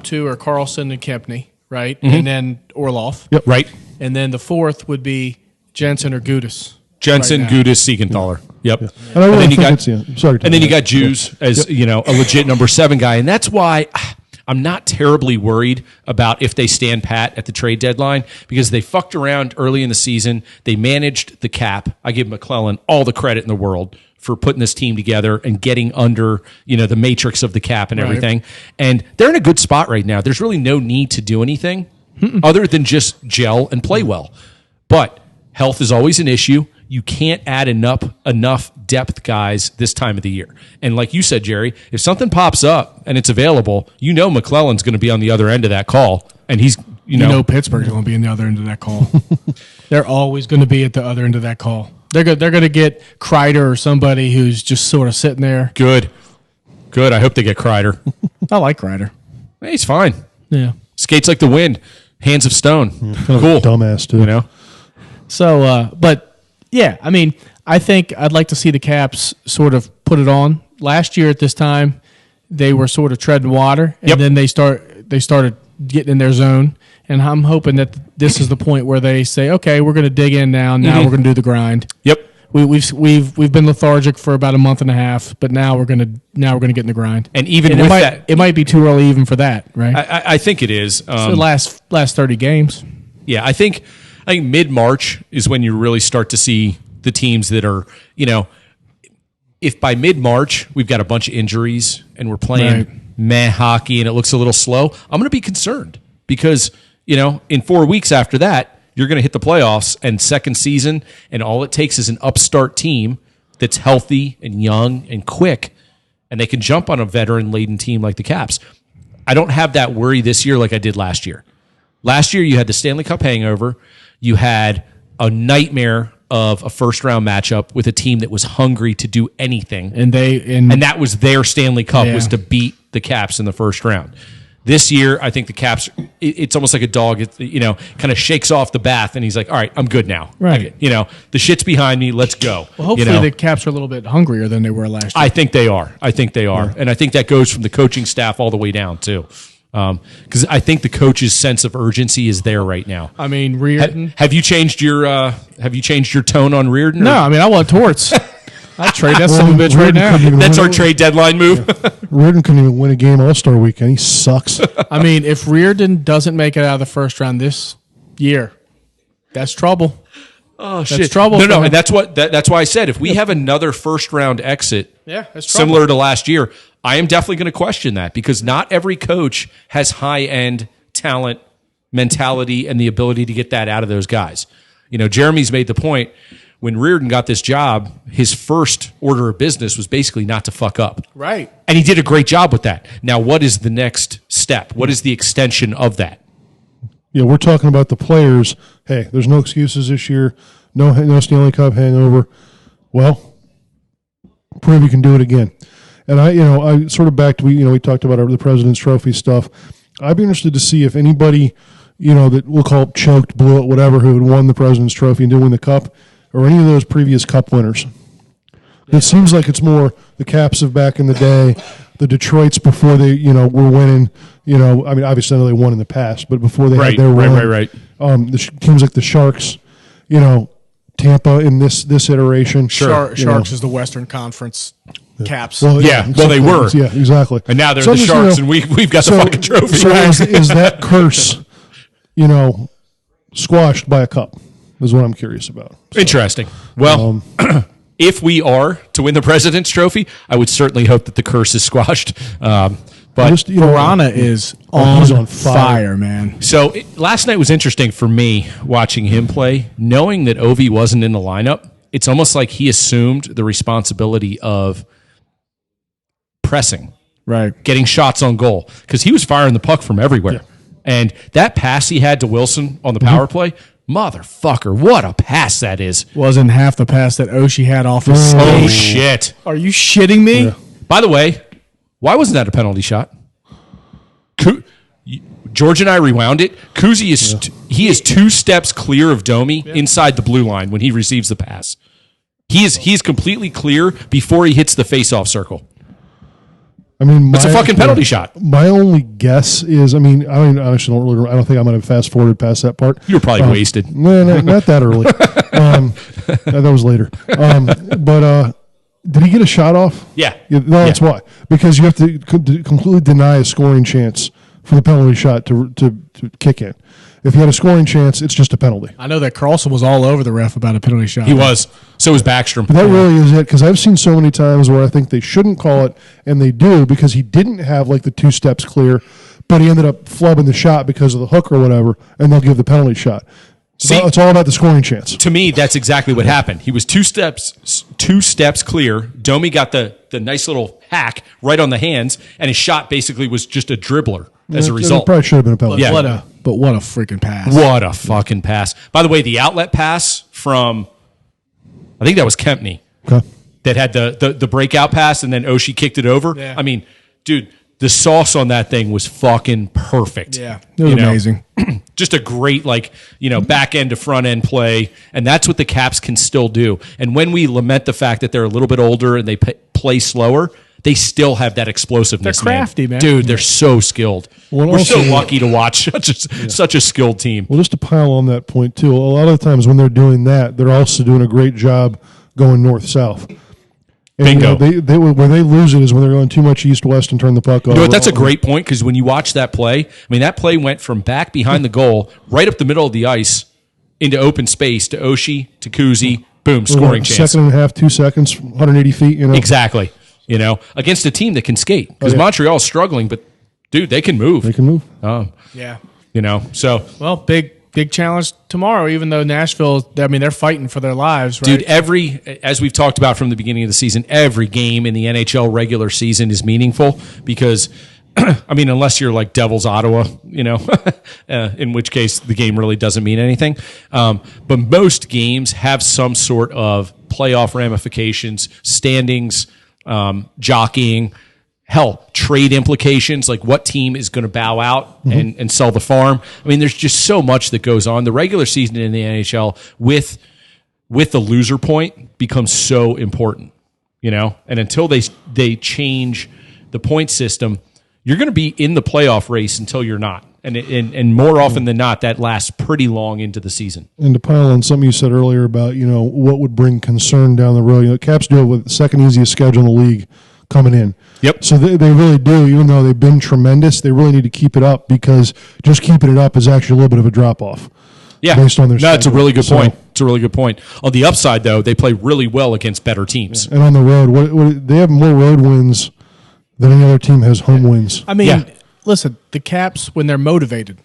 [SPEAKER 3] 2 are Carlson and Kempney, right? Mm-hmm. And then Orloff.
[SPEAKER 2] Yep.
[SPEAKER 1] Right.
[SPEAKER 3] And then the 4th would be Jensen or Gudis.
[SPEAKER 1] Jensen, Gudis, Siegenthaler. Yep.
[SPEAKER 2] Yeah. And then you got
[SPEAKER 1] Jews as a legit number 7 guy, and that's why I'm not terribly worried about if they stand pat at the trade deadline because they fucked around early in the season. They managed the cap. I give McClellan all the credit in the world for putting this team together and getting under the matrix of the cap and everything. And they're in a good spot right now. There's really no need to do anything other than just gel and play well. But health is always an issue. You can't add enough depth guys this time of the year. And like you said, Jerry, if something pops up and it's available, McClellan's going to be on the other end of that call. And he's,
[SPEAKER 3] Pittsburgh's going to be on the other end of that call. They're always going to be at the other end of that call. They're going to get Kreider or somebody who's just sort of sitting there.
[SPEAKER 1] Good. I hope they get Kreider.
[SPEAKER 3] I like Kreider.
[SPEAKER 1] Hey, he's fine.
[SPEAKER 3] Yeah.
[SPEAKER 1] Skates like the wind. Hands of stone.
[SPEAKER 2] Cool. Dumbass, too.
[SPEAKER 3] So, but... yeah, I mean, I think I'd like to see the Caps sort of put it on. Last year at this time, they were sort of treading water, and then they started getting in their zone. And I'm hoping that this is the point where they say, "Okay, we're going to dig in now. Now we're going to do the grind."
[SPEAKER 1] Yep.
[SPEAKER 3] We've been lethargic for about a month and a half, but now we're going to get in the grind.
[SPEAKER 1] And it
[SPEAKER 3] might be too early even for that, right?
[SPEAKER 1] I think it is.
[SPEAKER 3] So last 30 games.
[SPEAKER 1] Yeah, I think mid-March is when you really start to see the teams that are, if by mid-March we've got a bunch of injuries and we're playing meh hockey and it looks a little slow, I'm going to be concerned because, in 4 weeks after that, you're going to hit the playoffs and second season, and all it takes is an upstart team that's healthy and young and quick, and they can jump on a veteran-laden team like the Caps. I don't have that worry this year like I did last year. Last year, you had the Stanley Cup hangover. You had a nightmare of a first-round matchup with a team that was hungry to do anything.
[SPEAKER 3] And
[SPEAKER 1] that was their Stanley Cup, was to beat the Caps in the first round. This year, I think the Caps, it's almost like a dog, kind of shakes off the bath, and he's like, all right, I'm good now.
[SPEAKER 3] Right.
[SPEAKER 1] The shit's behind me, let's go.
[SPEAKER 3] Well, hopefully the Caps are a little bit hungrier than they were last year.
[SPEAKER 1] I think they are. Yeah. And I think that goes from the coaching staff all the way down, too. Because I think the coach's sense of urgency is there right now.
[SPEAKER 3] I mean, Reardon.
[SPEAKER 1] Have you changed your tone on Reardon?
[SPEAKER 3] No, I mean I want Torts. I'll trade that son of a bitch right now.
[SPEAKER 1] That's our trade deadline move.
[SPEAKER 2] Yeah. Reardon couldn't even win a game All-Star Weekend. He sucks.
[SPEAKER 3] I mean, if Reardon doesn't make it out of the first round this year, that's trouble.
[SPEAKER 1] Oh
[SPEAKER 3] that's
[SPEAKER 1] shit!
[SPEAKER 3] Trouble.
[SPEAKER 1] No, and that's why I said if we have another first round exit,
[SPEAKER 3] that's
[SPEAKER 1] similar to last year, I am definitely going to question that because not every coach has high end talent, mentality, and the ability to get that out of those guys. Jeremy's made the point when Reardon got this job, his first order of business was basically not to fuck up.
[SPEAKER 3] Right,
[SPEAKER 1] and he did a great job with that. Now, what is the next step? What is the extension of that?
[SPEAKER 2] Yeah, we're talking about the players. Hey, there's no excuses this year. No Stanley Cup hangover. Well, prove you can do it again. And I sort of back to we talked about the President's Trophy stuff. I'd be interested to see if anybody that we'll call it choked, blew it, whatever, who had won the President's Trophy and didn't win the Cup, or any of those previous Cup winners. It seems like it's more the Caps of back in the day, the Detroits before they, were winning. I mean, obviously I know they won in the past, but before they had their run.
[SPEAKER 1] Right.
[SPEAKER 2] Teams like the Sharks, Tampa in this iteration.
[SPEAKER 3] Sharks is the Western Conference Caps.
[SPEAKER 1] Well, they were.
[SPEAKER 2] Yeah, exactly.
[SPEAKER 1] And now they're the Sharks, and we've got the fucking trophy.
[SPEAKER 2] So is that curse, squashed by a cup? Is what I'm curious about. So,
[SPEAKER 1] interesting. Well, if we are to win the President's Trophy, I would certainly hope that the curse is squashed. But
[SPEAKER 3] Piranha is on fire, man.
[SPEAKER 1] So last night was interesting for me watching him play, knowing that Ovi wasn't in the lineup. It's almost like he assumed the responsibility of pressing,
[SPEAKER 3] right,
[SPEAKER 1] getting shots on goal, because he was firing the puck from everywhere. Yeah. And that pass he had to Wilson on the power play, motherfucker, what a pass that is.
[SPEAKER 3] Wasn't half the pass that Oshie had off his skate.
[SPEAKER 1] Oh, shit.
[SPEAKER 3] Are you shitting me?
[SPEAKER 2] Yeah.
[SPEAKER 1] By the way, why wasn't that a penalty shot? George and I rewound it. Kuzi is 2 steps clear of Domi inside the blue line when he receives the pass. He's completely clear before he hits the face-off circle.
[SPEAKER 2] I mean,
[SPEAKER 1] it's a fucking penalty shot.
[SPEAKER 2] My only guess is, I honestly I don't think I'm going to fast forward past that part.
[SPEAKER 1] You were probably wasted.
[SPEAKER 2] No, not that early. That was later. But did he get a shot off?
[SPEAKER 1] Yeah.
[SPEAKER 2] That's why. Because you have to completely deny a scoring chance for the penalty shot to kick in. If he had a scoring chance, it's just a penalty.
[SPEAKER 3] I know that Carlson was all over the ref about a penalty shot.
[SPEAKER 1] He was. So was Backstrom.
[SPEAKER 2] But that really is it, because I've seen so many times where I think they shouldn't call it, and they do, because he didn't have like the 2 steps clear, but he ended up flubbing the shot because of the hook or whatever, and they'll give the penalty shot. It's all about the scoring chance.
[SPEAKER 1] To me, that's exactly what happened. He was 2 steps clear. Domi got the nice little hack right on the hands, and his shot basically was just a dribbler as a result.
[SPEAKER 2] It probably should have been a penalty.
[SPEAKER 3] But what a freaking pass.
[SPEAKER 1] What a fucking pass. By the way, the outlet pass from, I think that was Kempney, that had the breakout pass, and then Oshie kicked it over. Yeah. I mean, dude, the sauce on that thing was fucking perfect.
[SPEAKER 3] Yeah, it was amazing.
[SPEAKER 1] Just a great, back end to front end play, and that's what the Caps can still do. And when we lament the fact that they're a little bit older and they play slower, they still have that explosiveness.
[SPEAKER 3] They're crafty, man.
[SPEAKER 1] Dude, they're so skilled.
[SPEAKER 2] Well,
[SPEAKER 1] we're so lucky to watch such a skilled team.
[SPEAKER 2] Well, just to pile on that point, too, a lot of the times when they're doing that, they're also doing a great job going north-south.
[SPEAKER 1] Bingo.
[SPEAKER 2] Where they lose it is when they're going too much east-west and turn the puck over.
[SPEAKER 1] That's a great point, because when you watch that play, that play went from back behind the goal, right up the middle of the ice, into open space, to Oshie, to Kuzi, boom, scoring chance.
[SPEAKER 2] Second and a half, 2 seconds, 180 feet.
[SPEAKER 1] Exactly. Against a team that can skate. Because Montreal's struggling, but, dude, they can move.
[SPEAKER 2] They can move.
[SPEAKER 3] Yeah.
[SPEAKER 1] So.
[SPEAKER 3] Well, big challenge tomorrow, even though Nashville, they're fighting for their lives, right?
[SPEAKER 1] Dude, as we've talked about from the beginning of the season, every game in the NHL regular season is meaningful because, unless you're like Devils Ottawa, in which case the game really doesn't mean anything. But most games have some sort of playoff ramifications, standings, jockeying, hell, trade implications, like what team is going to bow out and sell the farm. There's just so much that goes on. The regular season in the NHL with the loser point becomes so important, and until they change the point system, you're going to be in the playoff race until you're not. And more often than not, that lasts pretty long into the season.
[SPEAKER 2] And to pile on something you said earlier about, what would bring concern down the road, Caps do it with the second easiest schedule in the league coming in.
[SPEAKER 1] Yep.
[SPEAKER 2] So they really do, even though they've been tremendous, they really need to keep it up, because just keeping it up is actually a little bit of a drop-off.
[SPEAKER 1] Yeah.
[SPEAKER 2] Based on their schedule.
[SPEAKER 1] It's a really good point. It's a really good point. On the upside, though, they play really well against better teams.
[SPEAKER 2] And on the road, they have more road wins than any other team has home wins.
[SPEAKER 3] Listen, the Caps, when they're motivated,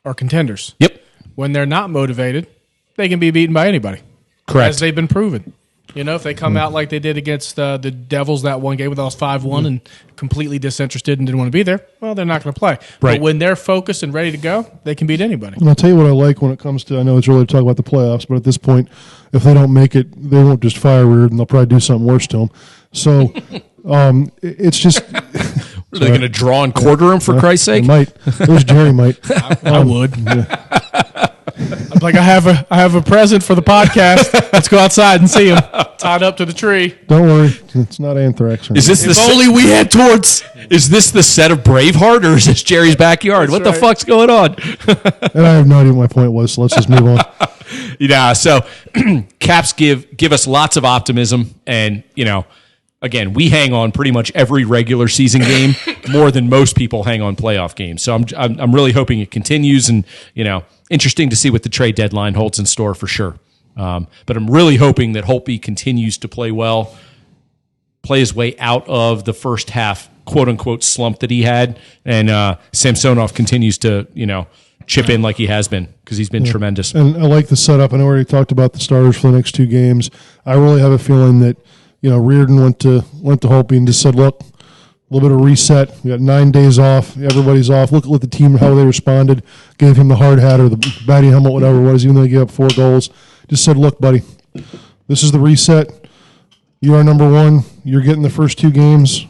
[SPEAKER 3] are contenders.
[SPEAKER 1] Yep.
[SPEAKER 3] When they're not motivated, they can be beaten by anybody.
[SPEAKER 1] Correct.
[SPEAKER 3] As they've been proven. If they come out like they did against the Devils that one game with us 5-1 and completely disinterested and didn't want to be there, well, they're not going to play.
[SPEAKER 1] Right.
[SPEAKER 3] But when they're focused and ready to go, they can beat anybody.
[SPEAKER 2] And I'll tell you what I like when it comes to, I know it's early to talk about the playoffs, but at this point, if they don't make it, they won't just fire Reardon, and they'll probably do something worse to them. So it's just...
[SPEAKER 1] Are they going to draw and quarter him, for Christ's sake?
[SPEAKER 2] They might. There's Jerry might.
[SPEAKER 3] I would. Like, I have a present for the podcast. Let's go outside and see him tied up to the tree.
[SPEAKER 2] Don't worry, it's not anthrax.
[SPEAKER 1] Is this
[SPEAKER 3] If only we had torts.
[SPEAKER 1] Is this the set of Braveheart, or is this Jerry's backyard? What the
[SPEAKER 3] right.
[SPEAKER 1] fuck's going on?
[SPEAKER 2] And I have no idea what my point was, so let's just move on.
[SPEAKER 1] Yeah, so Caps give us lots of optimism, and again, we hang on pretty much every regular season game more than most people hang on playoff games. So I'm really hoping it continues, and interesting to see what the trade deadline holds in store for sure. But I'm really hoping that Holtby continues to play well, play his way out of the first half quote unquote slump that he had, and Samsonov continues to chip in like he has been, because he's been tremendous.
[SPEAKER 2] And I like the setup. I know we already talked about the starters for the next 2 games. I really have a feeling that Reardon went to Holtby and just said, look, a little bit of reset. We got 9 days off. Everybody's off. Look at the team, how they responded. Gave him the hard hat or the batting helmet, whatever it was, even though he gave up 4 goals. Just said, look, buddy, this is the reset. You are number 1. You're getting the first 2 games.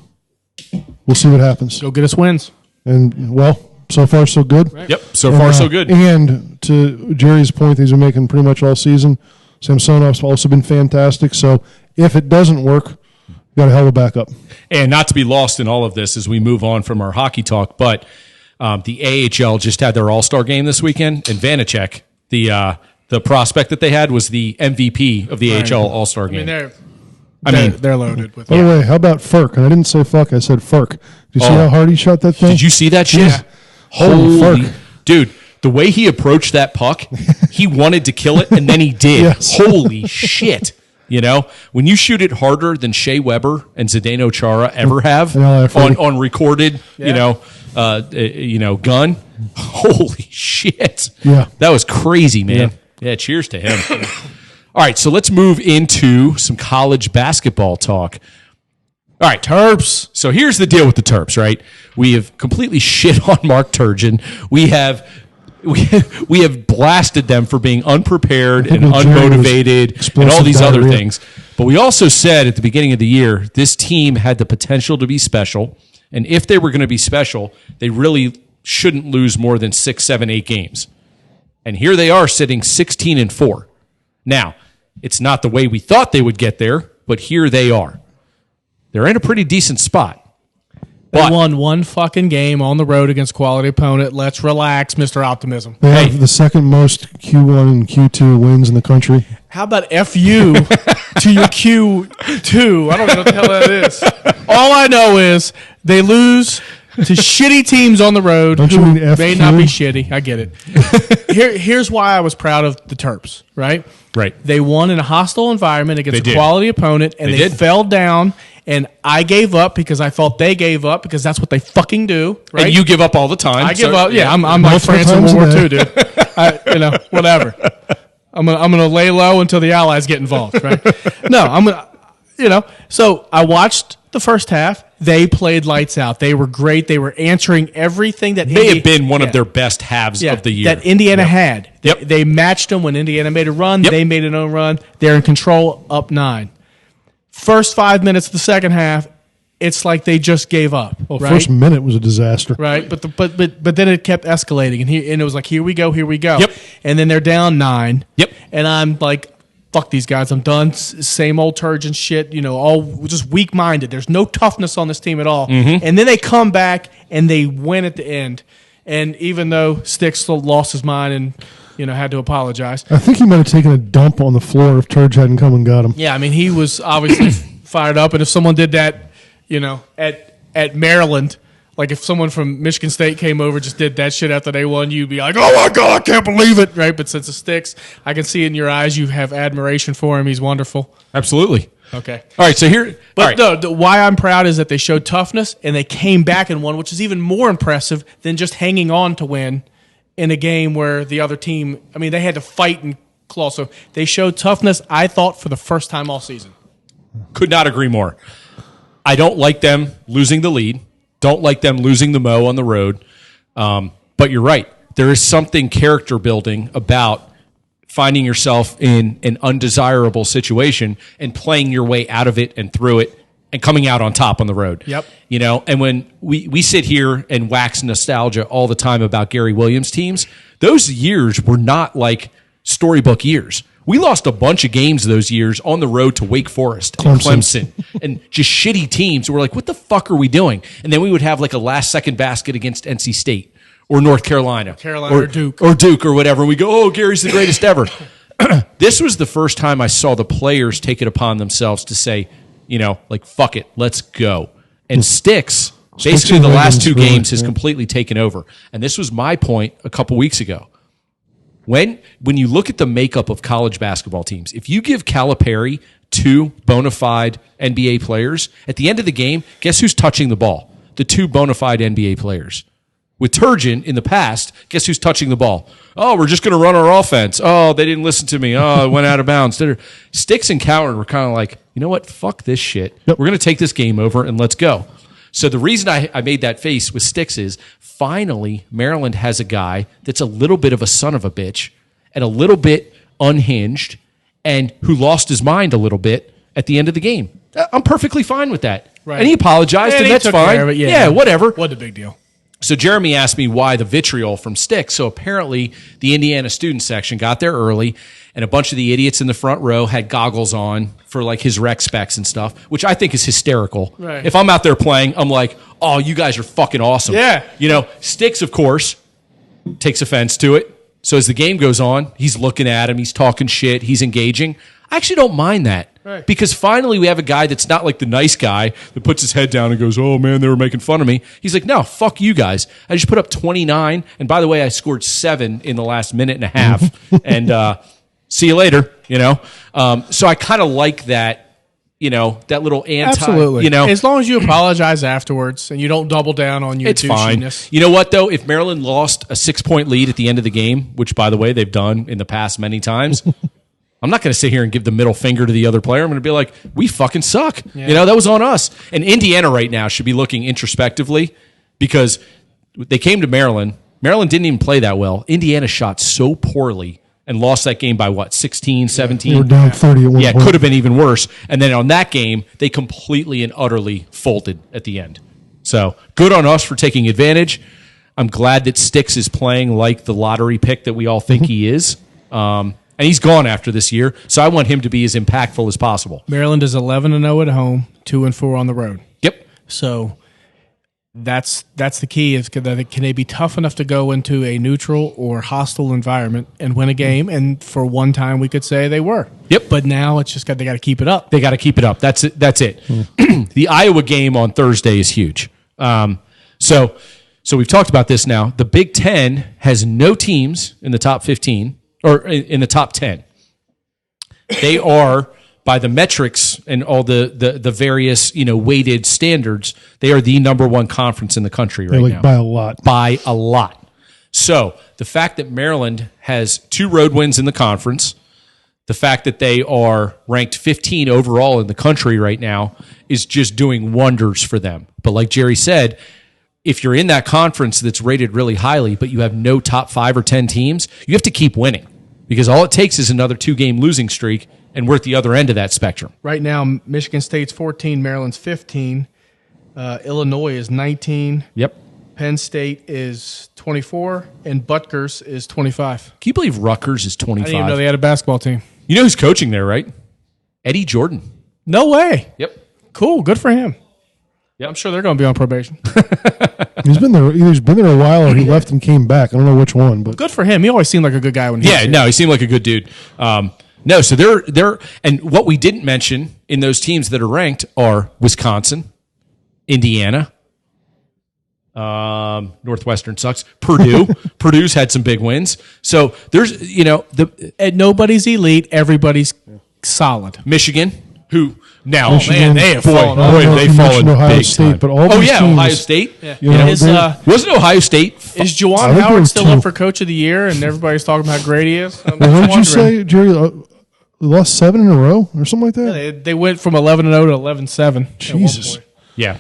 [SPEAKER 2] We'll see what happens.
[SPEAKER 3] Go get us wins.
[SPEAKER 2] And, well, so far so good.
[SPEAKER 3] Right.
[SPEAKER 1] Yep, so far so good.
[SPEAKER 2] And to Jerry's point that he's been making pretty much all season, Samsonov's also been fantastic. So if it doesn't work, you got a hell of a backup.
[SPEAKER 1] And not to be lost in all of this as we move on from our hockey talk, but the AHL just had their All-Star game this weekend, and Vanacek, the prospect that they had, was the MVP of the AHL All-Star game.
[SPEAKER 3] They're loaded with.
[SPEAKER 2] By the way, how about Furk? And I didn't say fuck, I said Furk. Did you see how hard he shot that thing?
[SPEAKER 1] Did you see that shit?
[SPEAKER 2] Yeah.
[SPEAKER 1] Holy
[SPEAKER 2] Furk.
[SPEAKER 1] dude, the way he approached that puck, he wanted to kill it, and then he did.
[SPEAKER 2] Yes.
[SPEAKER 1] Holy shit. When you shoot it harder than Shea Weber and Zdeno Chara ever have on recorded, gun, holy shit.
[SPEAKER 2] Yeah.
[SPEAKER 1] That was crazy, man. Yeah, cheers to him. All right, so let's move into some college basketball talk. All right, Terps. So here's the deal with the Terps, right? We have completely shit on Mark Turgeon. We have blasted them for being unprepared and unmotivated and all these other things. But we also said at the beginning of the year, this team had the potential to be special. And if they were going to be special, they really shouldn't lose more than 6, 7, 8 games. And here they are sitting 16-4. Now, it's not the way we thought they would get there, but here they are. They're in a pretty decent spot.
[SPEAKER 3] They won 1 fucking game on the road against quality opponent. Let's relax, Mr. Optimism.
[SPEAKER 2] They have the second most Q1 and Q2 wins in the country.
[SPEAKER 3] How about FU to your Q2? I don't know what the hell that is. All I know is they lose to shitty teams on the road
[SPEAKER 2] Don't you
[SPEAKER 3] who
[SPEAKER 2] mean
[SPEAKER 3] may not be shitty. I get it. Here's why I was proud of the Terps, right?
[SPEAKER 1] Right.
[SPEAKER 3] They won in a hostile environment against
[SPEAKER 1] They
[SPEAKER 3] a
[SPEAKER 1] did.
[SPEAKER 3] quality opponent, and
[SPEAKER 1] They
[SPEAKER 3] they
[SPEAKER 1] did.
[SPEAKER 3] fell down, and I gave up because I thought they gave up because that's what they fucking do, right?
[SPEAKER 1] And you give up all the time.
[SPEAKER 3] I give
[SPEAKER 1] so-
[SPEAKER 3] up. Yeah, I'm like
[SPEAKER 2] Multiple
[SPEAKER 3] France in
[SPEAKER 2] times
[SPEAKER 3] World War
[SPEAKER 2] a
[SPEAKER 3] II, dude. Whatever. I'm gonna lay low until the Allies get involved, right? No, I'm gonna, So I watched the first half. They played lights out. They were great. They were answering everything that
[SPEAKER 1] May have been one of their best halves of the year.
[SPEAKER 3] that Indiana had.
[SPEAKER 1] Yep.
[SPEAKER 3] They matched them when Indiana made a run.
[SPEAKER 1] Yep.
[SPEAKER 3] They made an own run. They're in control, up 9. First 5 minutes of the second half, it's like they just gave up.
[SPEAKER 2] Well,
[SPEAKER 3] right?
[SPEAKER 2] first minute was a disaster.
[SPEAKER 3] Right, but then it kept escalating, and it was like, here we go.
[SPEAKER 1] Yep.
[SPEAKER 3] And then they're down 9.
[SPEAKER 1] Yep.
[SPEAKER 3] And I'm like, fuck these guys, I'm done. Same old Turgeon shit, all just weak minded. There's no toughness on this team at all.
[SPEAKER 1] Mm-hmm.
[SPEAKER 3] And then they come back and they win at the end. And even though Sticks still lost his mind and had to apologize.
[SPEAKER 2] I think he might have taken a dump on the floor if Turge hadn't come and got him.
[SPEAKER 3] Yeah, I mean, he was obviously fired up, and if someone did that, at Maryland. Like if someone from Michigan State came over, just did that shit after they won, you'd be like, "Oh my god, I can't believe it!" Right? But since it Sticks, I can see in your eyes you have admiration for him. He's wonderful.
[SPEAKER 1] Absolutely.
[SPEAKER 3] Okay.
[SPEAKER 1] All right, so here.
[SPEAKER 3] But no, why I'm proud is that they showed toughness and they came back and won, which is even more impressive than just hanging on to win in a game where the other team. I mean, they had to fight and claw. So they showed toughness. I thought for the first time all season.
[SPEAKER 1] Could not agree more. I don't like them losing the lead. Don't like them losing the mo on the road. But you're right. There is something character building about finding yourself in an undesirable situation and playing your way out of it and through it and coming out on top on the road.
[SPEAKER 3] Yep.
[SPEAKER 1] And when we sit here and wax nostalgia all the time about Gary Williams teams, those years were not like storybook years. We lost a bunch of games those years on the road to Wake Forest and Clemson and just shitty teams. We're like, what the fuck are we doing? And then we would have like a last-second basket against NC State or North Carolina.
[SPEAKER 3] Or Duke.
[SPEAKER 1] Or Duke or whatever. And we go, oh, Gary's the greatest ever. This was the first time I saw the players take it upon themselves to say, like, fuck it, let's go. And Sticks, basically the last two games, has completely taken over. And this was my point a couple weeks ago. When you look at the makeup of college basketball teams, if you give Calipari 2 bona fide NBA players, at the end of the game, guess who's touching the ball? The 2 bona fide NBA players. With Turgeon in the past, guess who's touching the ball? Oh, we're just going to run our offense. Oh, they didn't listen to me. Oh, it went out of bounds. Sticks and Coward were kind of like, you know what? Fuck this shit. Yep. We're going to take this game over and let's go. So the reason I made that face with Sticks is finally Maryland has a guy that's a little bit of a son of a bitch and a little bit unhinged and who lost his mind a little bit at the end of the game. I'm perfectly fine with that. Right. And he apologized, and that's fine. Yeah, whatever.
[SPEAKER 3] What a big deal.
[SPEAKER 1] So Jeremy asked me why the vitriol from Sticks. So apparently the Indiana student section got there early, and a bunch of the idiots in the front row had goggles on for like his rec specs and stuff, which I think is hysterical.
[SPEAKER 3] Right.
[SPEAKER 1] If I'm out there playing, I'm like, oh, you guys are fucking awesome.
[SPEAKER 3] Yeah.
[SPEAKER 1] Sticks, of course, takes offense to it. So as the game goes on, he's looking at him, he's talking shit, he's engaging. I actually don't mind that.
[SPEAKER 3] Right.
[SPEAKER 1] Because finally we have a guy that's not like the nice guy that puts his head down and goes, oh, man, they were making fun of me. He's like, no, fuck you guys. I just put up 29. And by the way, I scored 7 in the last minute and a half. And see you later, So I kind of like that, that little anti.
[SPEAKER 3] Absolutely. As long as you apologize afterwards and you don't double down on your
[SPEAKER 1] it's fine. You know what, though? If Maryland lost a 6-point lead at the end of the game, which, by the way, they've done in the past many times, I'm not going to sit here and give the middle finger to the other player. I'm going to be like, we fucking suck.
[SPEAKER 3] Yeah.
[SPEAKER 1] That was on us. And Indiana right now should be looking introspectively because they came to Maryland. Maryland didn't even play that well. Indiana shot so poorly and lost that game by what, 16, 17?
[SPEAKER 2] They were down 30 at one point.
[SPEAKER 1] Yeah, it could have been even worse. And then on that game, they completely and utterly folded at the end. So good on us for taking advantage. I'm glad that Sticks is playing like the lottery pick that we all think he is. And he's gone after this year, so I want him to be as impactful as possible.
[SPEAKER 3] Maryland is 11-0 at home, 2-4 on the road.
[SPEAKER 1] Yep.
[SPEAKER 3] So that's the key. Is can they be tough enough to go into a neutral or hostile environment and win a game? And for one time, we could say they were.
[SPEAKER 1] Yep.
[SPEAKER 3] But now it's just they got to keep it up.
[SPEAKER 1] They got to keep it up. That's it. That's it. The Iowa game on Thursday is huge. So we've talked about this now. The Big Ten has no teams in the top 15. Or in the top 10. They are, by the metrics and all the various, weighted standards, they are the number 1 conference in the country right now.
[SPEAKER 2] By a lot.
[SPEAKER 1] By a lot. So the fact that Maryland has 2 road wins in the conference, the fact that they are ranked 15 overall in the country right now is just doing wonders for them. But like Jerry said, if you're in that conference that's rated really highly, but you have no top 5 or 10 teams, you have to keep winning. Because all it takes is another 2-game losing streak, and we're at the other end of that spectrum.
[SPEAKER 3] Right now, Michigan State's 14, Maryland's 15, Illinois is 19.
[SPEAKER 1] Yep.
[SPEAKER 3] Penn State is 24, and Rutgers is 25.
[SPEAKER 1] Can you believe Rutgers is 25?
[SPEAKER 3] I didn't even know they had a basketball team.
[SPEAKER 1] You know who's coaching there, right? Eddie Jordan.
[SPEAKER 3] No way.
[SPEAKER 1] Yep.
[SPEAKER 3] Cool. Good for him.
[SPEAKER 1] Yep.
[SPEAKER 3] I'm sure they're going to be on probation.
[SPEAKER 2] He's been there. Either he's been there a while, or he left and came back. I don't know which one, but
[SPEAKER 3] good for him. He always seemed like a good guy when he was here.
[SPEAKER 1] No, he seemed like a good dude. No, so they're and what we didn't mention in those teams that are ranked are Wisconsin, Indiana, Northwestern sucks. Purdue, Purdue's had some big wins. So there's
[SPEAKER 3] and nobody's elite. Everybody's solid.
[SPEAKER 1] Michigan, who now
[SPEAKER 2] Michigan,
[SPEAKER 3] they have fallen off.
[SPEAKER 1] they've fallen
[SPEAKER 2] Ohio
[SPEAKER 1] big
[SPEAKER 2] State,
[SPEAKER 1] time.
[SPEAKER 2] but all these teams,
[SPEAKER 1] Ohio State.
[SPEAKER 3] Yeah.
[SPEAKER 1] Wasn't Ohio State?
[SPEAKER 3] Is Juwan Howard still up for Coach of the Year? And everybody's talking about how great he is.
[SPEAKER 2] What did you say, Jerry? They lost 7 in a row or something like that.
[SPEAKER 3] Yeah, they went from 11-0 to 11-7.
[SPEAKER 2] Jesus.
[SPEAKER 1] Yeah.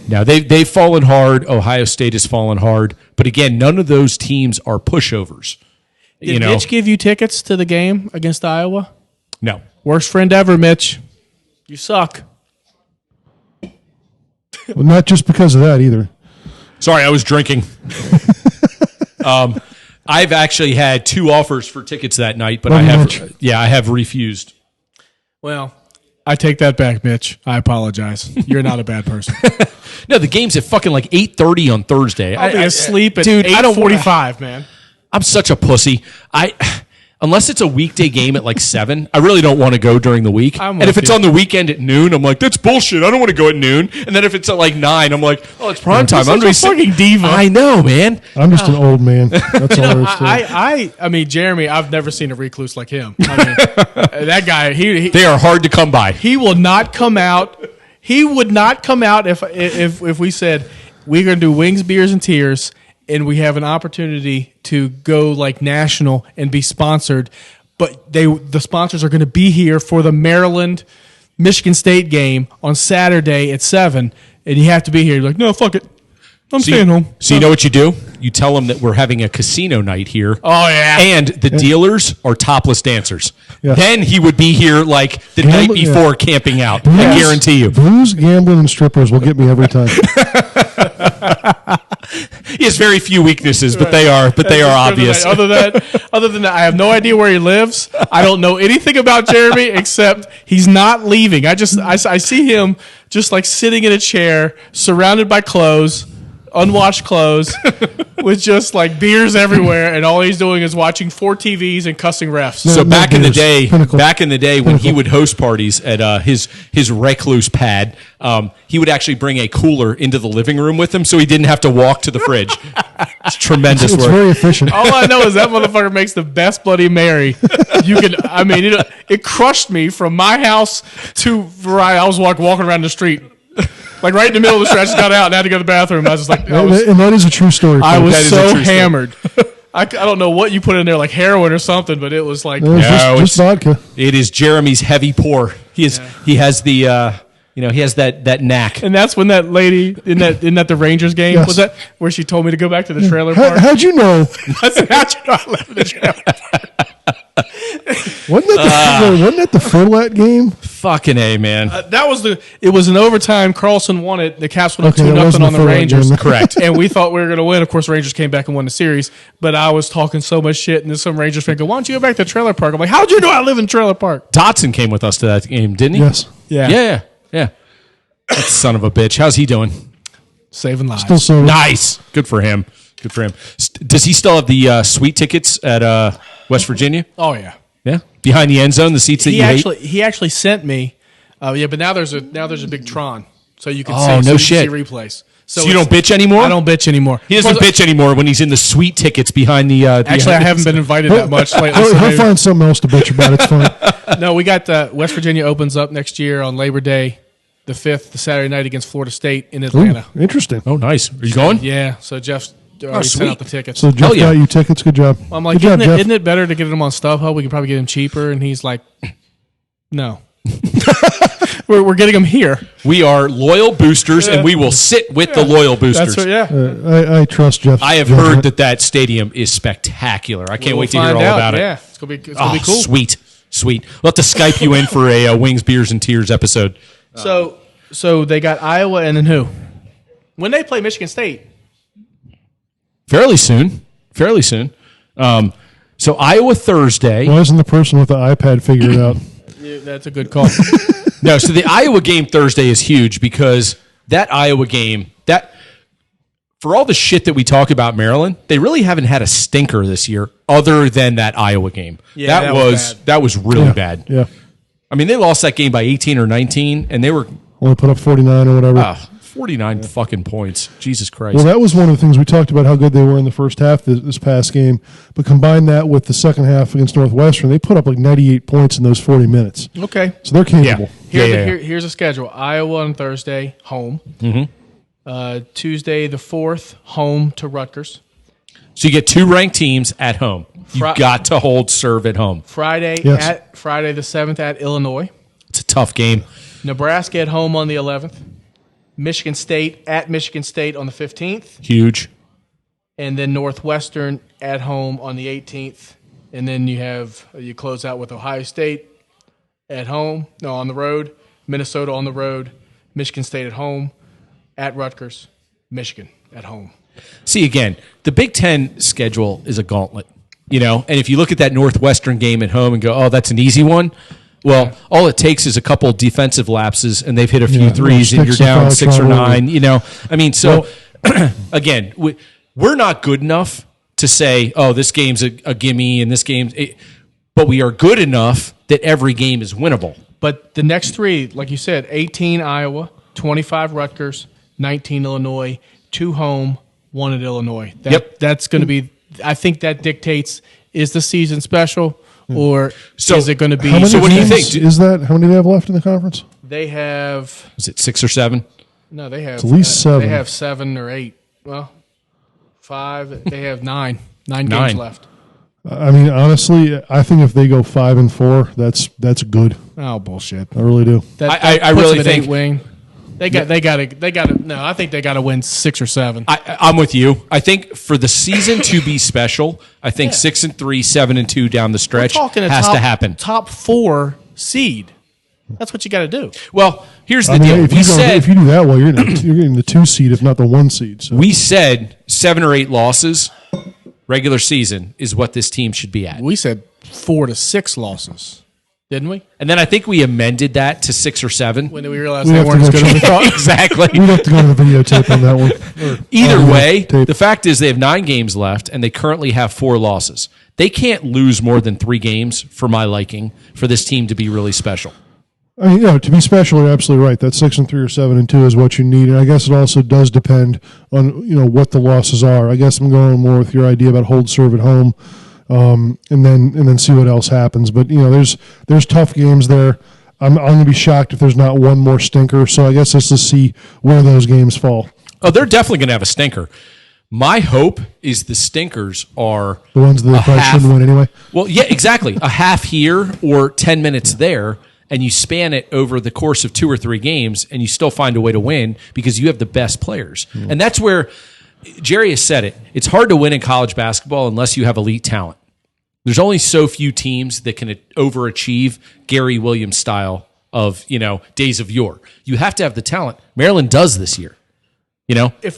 [SPEAKER 1] Now they've fallen hard. Ohio State has fallen hard, but again, none of those teams are pushovers.
[SPEAKER 3] Did Mitch give you tickets to the game against Iowa?
[SPEAKER 1] No.
[SPEAKER 3] Worst friend ever, Mitch. You suck.
[SPEAKER 2] Well, not just because of that either.
[SPEAKER 1] Sorry, I was drinking. I've actually had 2 offers for tickets that night, but
[SPEAKER 2] Love
[SPEAKER 1] I
[SPEAKER 2] you,
[SPEAKER 1] have
[SPEAKER 2] Mitch.
[SPEAKER 1] I have refused.
[SPEAKER 3] Well, I take that back, Mitch. I apologize. You're not a bad person.
[SPEAKER 1] No, the game's at fucking like 8:30 on Thursday.
[SPEAKER 3] I'll be asleep at
[SPEAKER 1] dude, I don't
[SPEAKER 3] 8:45, man.
[SPEAKER 1] I'm such a pussy. Unless it's a weekday game at like 7, I really don't want to go during the week.
[SPEAKER 3] I'm
[SPEAKER 1] And
[SPEAKER 3] with
[SPEAKER 1] if it's
[SPEAKER 3] you.
[SPEAKER 1] on the weekend at noon, I'm like, that's bullshit. I don't want to go at noon. And then if it's at like 9, I'm like, oh, it's prime time. I'm
[SPEAKER 3] Such a fucking diva.
[SPEAKER 1] I know, man.
[SPEAKER 2] I'm just an old man. That's all there is to it.
[SPEAKER 3] I mean, Jeremy, I've never seen a recluse like him. I mean, that guy,
[SPEAKER 1] They are hard to come by.
[SPEAKER 3] he will not come out. He would not come out if we said we're going to do Wings, Beers, and Tears, and we have an opportunity to go like national and be sponsored. But the sponsors are going to be here for the Maryland Michigan State game on Saturday at 7, and you have to be here. You're like, no, fuck it. I'm staying home.
[SPEAKER 1] So you know what you do? You tell them that we're having a casino night here.
[SPEAKER 3] Oh, yeah.
[SPEAKER 1] And the dealers are topless dancers.
[SPEAKER 2] Yeah.
[SPEAKER 1] Then he would be here like the night
[SPEAKER 2] Gambling,
[SPEAKER 1] before camping out. I guarantee you.
[SPEAKER 2] Booze, gambling, and strippers will get me every time.
[SPEAKER 1] He has very few weaknesses, but they are obvious.
[SPEAKER 3] Other than that, I have no idea where he lives. I don't know anything about Jeremy except he's not leaving. I see him just like sitting in a chair, surrounded by clothes, unwashed clothes, with just like beers everywhere, and all he's doing is watching 4 TVs and cussing refs.
[SPEAKER 1] So
[SPEAKER 2] No
[SPEAKER 1] back in the
[SPEAKER 2] beers.
[SPEAKER 1] day,
[SPEAKER 2] Pinnacle.
[SPEAKER 1] when he would host parties at his recluse pad, he would actually bring a cooler into the living room with him, so he didn't have to walk to the fridge. It's tremendous
[SPEAKER 2] It's
[SPEAKER 1] work.
[SPEAKER 2] very efficient.
[SPEAKER 3] All I know is that motherfucker makes the best Bloody Mary. You can, I mean, it crushed me from my house to where I was walking around the street. Like right in the middle of the street, I just got out and had to go to the bathroom. I was just like,
[SPEAKER 2] And that is a true story.
[SPEAKER 3] I was
[SPEAKER 1] That is a
[SPEAKER 3] so
[SPEAKER 1] true story.
[SPEAKER 3] hammered. I don't know what you put in there, like heroin or something, but it was like,
[SPEAKER 2] It was
[SPEAKER 1] No,
[SPEAKER 2] just vodka.
[SPEAKER 1] It is Jeremy's heavy pour. He has the he has that knack.
[SPEAKER 3] and that's when that lady in that the Rangers game
[SPEAKER 2] Yes.
[SPEAKER 3] was that where she told me to go back to the trailer park.
[SPEAKER 2] How'd you know?
[SPEAKER 3] I said, how'd you know I live in the trailer park?
[SPEAKER 2] Wasn't that the Furlat game?
[SPEAKER 1] Fucking A, man.
[SPEAKER 3] It was an overtime. Carlson won it. The Caps went up
[SPEAKER 2] Okay, that
[SPEAKER 3] 2-0
[SPEAKER 2] wasn't
[SPEAKER 3] on
[SPEAKER 2] the
[SPEAKER 3] the
[SPEAKER 2] Furlat
[SPEAKER 3] Rangers.
[SPEAKER 2] game.
[SPEAKER 1] Correct.
[SPEAKER 3] And we thought we were going to win. Of course, the Rangers came back and won the series. But I was talking so much shit, and then some Rangers fan go, "Why don't you go back to the trailer park?" I'm like, "How'd you know I live in trailer park?"
[SPEAKER 1] Dotson came with us to that game, didn't he?
[SPEAKER 2] Yes.
[SPEAKER 1] Yeah. That son of a bitch. How's he doing?
[SPEAKER 3] Saving lives.
[SPEAKER 2] Still so.
[SPEAKER 1] Nice. Good for him. Does he still have the sweet tickets at West Virginia?
[SPEAKER 3] Oh yeah.
[SPEAKER 1] Yeah. Behind the end zone, the seats that you hate?
[SPEAKER 3] He actually sent me. But now there's a big Tron, so you can
[SPEAKER 1] Oh,
[SPEAKER 3] see
[SPEAKER 1] no
[SPEAKER 3] so you
[SPEAKER 1] shit.
[SPEAKER 3] can see replays.
[SPEAKER 1] So you don't bitch anymore?
[SPEAKER 3] I don't bitch anymore.
[SPEAKER 1] He doesn't bitch anymore when he's in the sweet tickets behind the.
[SPEAKER 3] Actually, I haven't been invited that much lately.
[SPEAKER 2] He'll,
[SPEAKER 3] so
[SPEAKER 2] he'll
[SPEAKER 3] maybe-
[SPEAKER 2] find something else to bitch about. It's fine.
[SPEAKER 3] No, we got West Virginia opens up next year on Labor Day, the 5th, the Saturday night against Florida State in Atlanta.
[SPEAKER 2] Ooh, interesting.
[SPEAKER 1] Oh, nice. Are you going?
[SPEAKER 3] Yeah, so Jeff already
[SPEAKER 1] sweet.
[SPEAKER 3] sent out the tickets.
[SPEAKER 2] So Jeff
[SPEAKER 1] Hell yeah.
[SPEAKER 2] got you tickets. Good job.
[SPEAKER 3] I'm like,
[SPEAKER 2] Good job, Jeff.
[SPEAKER 3] isn't it better to get them on StubHub? We can probably get them cheaper. And he's like, no. we're getting them here.
[SPEAKER 1] We are loyal boosters, and we will sit with the loyal boosters.
[SPEAKER 3] That's what, yeah.
[SPEAKER 2] I trust Jeff.
[SPEAKER 1] I have heard that stadium is spectacular. I can't wait to hear all about it.
[SPEAKER 3] Yeah, it's gonna be cool.
[SPEAKER 1] Sweet. We'll have to Skype you in for a Wings, Beers, and Tears episode.
[SPEAKER 3] So they got Iowa and then who? When they play Michigan State?
[SPEAKER 1] Fairly soon. So Iowa Thursday.
[SPEAKER 2] Why isn't the person with the iPad figure it out?
[SPEAKER 3] Yeah, that's a good call.
[SPEAKER 1] No, so the Iowa game Thursday is huge because that Iowa game, for all the shit that we talk about Maryland, they really haven't had a stinker this year other than that Iowa game.
[SPEAKER 3] Yeah,
[SPEAKER 1] that was really bad.
[SPEAKER 2] Yeah.
[SPEAKER 1] I mean, they lost that game by 18 or 19, and they were
[SPEAKER 2] Only put up 49 or whatever.
[SPEAKER 1] 49 fucking points. Jesus Christ.
[SPEAKER 2] Well, that was one of the things we talked about, how good they were in the first half this past game. But combine that with the second half against Northwestern, they put up like 98 points in those 40 minutes.
[SPEAKER 3] Okay.
[SPEAKER 2] So they're capable.
[SPEAKER 3] Here's a schedule. Iowa on Thursday, home. Mm-hmm. Tuesday the 4th, home to Rutgers.
[SPEAKER 1] So you get 2 ranked teams at home. You've got to hold serve at home.
[SPEAKER 3] Friday
[SPEAKER 2] Yes.
[SPEAKER 3] Friday the 7th at Illinois.
[SPEAKER 1] It's a tough game.
[SPEAKER 3] Nebraska at home on the 11th. Michigan State at Michigan State on the 15th.
[SPEAKER 1] Huge.
[SPEAKER 3] And then Northwestern at home on the 18th. And then you close out with Ohio State on the road, Minnesota on the road, Michigan State at home, at Rutgers, Michigan at home.
[SPEAKER 1] See, again, the Big Ten schedule is a gauntlet, and if you look at that Northwestern game at home and go, oh, that's an easy one. Well, all it takes is a couple defensive lapses, and they've hit a few threes, and you're down 6 or 9. Again, we're not good enough to say, oh, this game's a gimme, and this game's but we are good enough that every game is winnable.
[SPEAKER 3] But the next 3, like you said, 18 Iowa, 25 Rutgers, 19 Illinois, 2 home, 1 at Illinois. That's going to be. I think that dictates: is the season special, or is it going to be?
[SPEAKER 1] So what do you think?
[SPEAKER 2] Is that how many do they have left in the conference?
[SPEAKER 3] They have.
[SPEAKER 1] Is it 6 or 7?
[SPEAKER 3] No, they have
[SPEAKER 2] it's at least 7.
[SPEAKER 3] They have 7 or 8. Well, 5. They have 9. 9 games left.
[SPEAKER 2] I mean, honestly, I think if they go 5-4, that's good.
[SPEAKER 3] Oh, bullshit!
[SPEAKER 2] I really do.
[SPEAKER 1] I really think
[SPEAKER 3] Wing. They got to. No, I think they got to win 6 or 7.
[SPEAKER 1] I'm with you. I think for the season to be special, I think 6-3, 7-2 down the stretch has to happen.
[SPEAKER 3] Top 4 seed. That's what you got to do.
[SPEAKER 1] Well, here's the deal.
[SPEAKER 2] If you do that well, you're getting the 2 seed, if not the 1 seed. So.
[SPEAKER 1] We said 7 or 8 losses, regular season, is what this team should be at.
[SPEAKER 3] We said 4 to 6 losses, didn't we?
[SPEAKER 1] And then I think we amended that to 6 or 7.
[SPEAKER 3] When we realized they weren't as good as we thought.
[SPEAKER 1] Exactly.
[SPEAKER 2] We'd have to go to the videotape on that one.
[SPEAKER 1] Either way, the fact is they have 9 games left, and they currently have 4 losses. They can't lose more than 3 games, for my liking, for this team to be really special.
[SPEAKER 2] I mean, to be special, you're absolutely right. That 6-3 or 7-2 is what you need, and I guess it also does depend on what the losses are. I guess I'm going more with your idea about hold serve at home, and then see what else happens. But there's tough games there. I'm going to be shocked if there's not one more stinker. So I guess let's just see where those games fall.
[SPEAKER 1] Oh, they're definitely going to have a stinker. My hope is the stinkers are
[SPEAKER 2] the ones that they probably shouldn't win anyway.
[SPEAKER 1] Well, yeah, exactly. A half here or 10 minutes there. And you span it over the course of 2 or 3 games, and you still find a way to win because you have the best players. Mm. And that's where Jerry has said it. It's hard to win in college basketball unless you have elite talent. There's only so few teams that can overachieve Gary Williams style of, days of yore. You have to have the talent. Maryland does this year.
[SPEAKER 3] If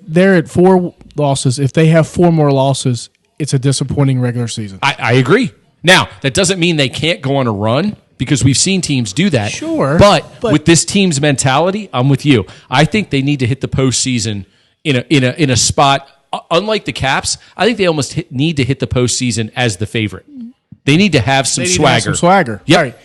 [SPEAKER 3] they're at 4 losses, if they have 4 more losses, it's a disappointing regular season.
[SPEAKER 1] I agree. Now, that doesn't mean they can't go on a run because we've seen teams do that.
[SPEAKER 3] Sure.
[SPEAKER 1] But with this team's mentality, I'm with you. I think they need to hit the postseason in a spot, unlike the Caps, I think they almost need to hit the postseason as the favorite. They need to have some swagger.
[SPEAKER 3] Yep. Right.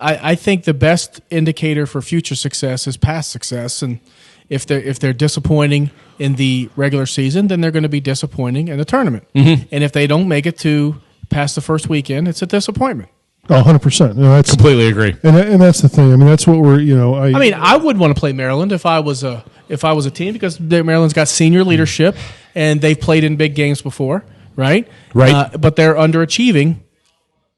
[SPEAKER 3] I think the best indicator for future success is past success, and if they're disappointing in the regular season, then they're going to be disappointing in the tournament. Mm-hmm. And if they don't make it to past the first weekend, it's a disappointment.
[SPEAKER 2] Oh, 100%. No, that's
[SPEAKER 1] completely agree.
[SPEAKER 2] And that's the thing. I mean, that's what we're,
[SPEAKER 3] I would want to play Maryland if I was a team because Maryland's got senior leadership and they've played in big games before, right?
[SPEAKER 1] Right.
[SPEAKER 3] But they're underachieving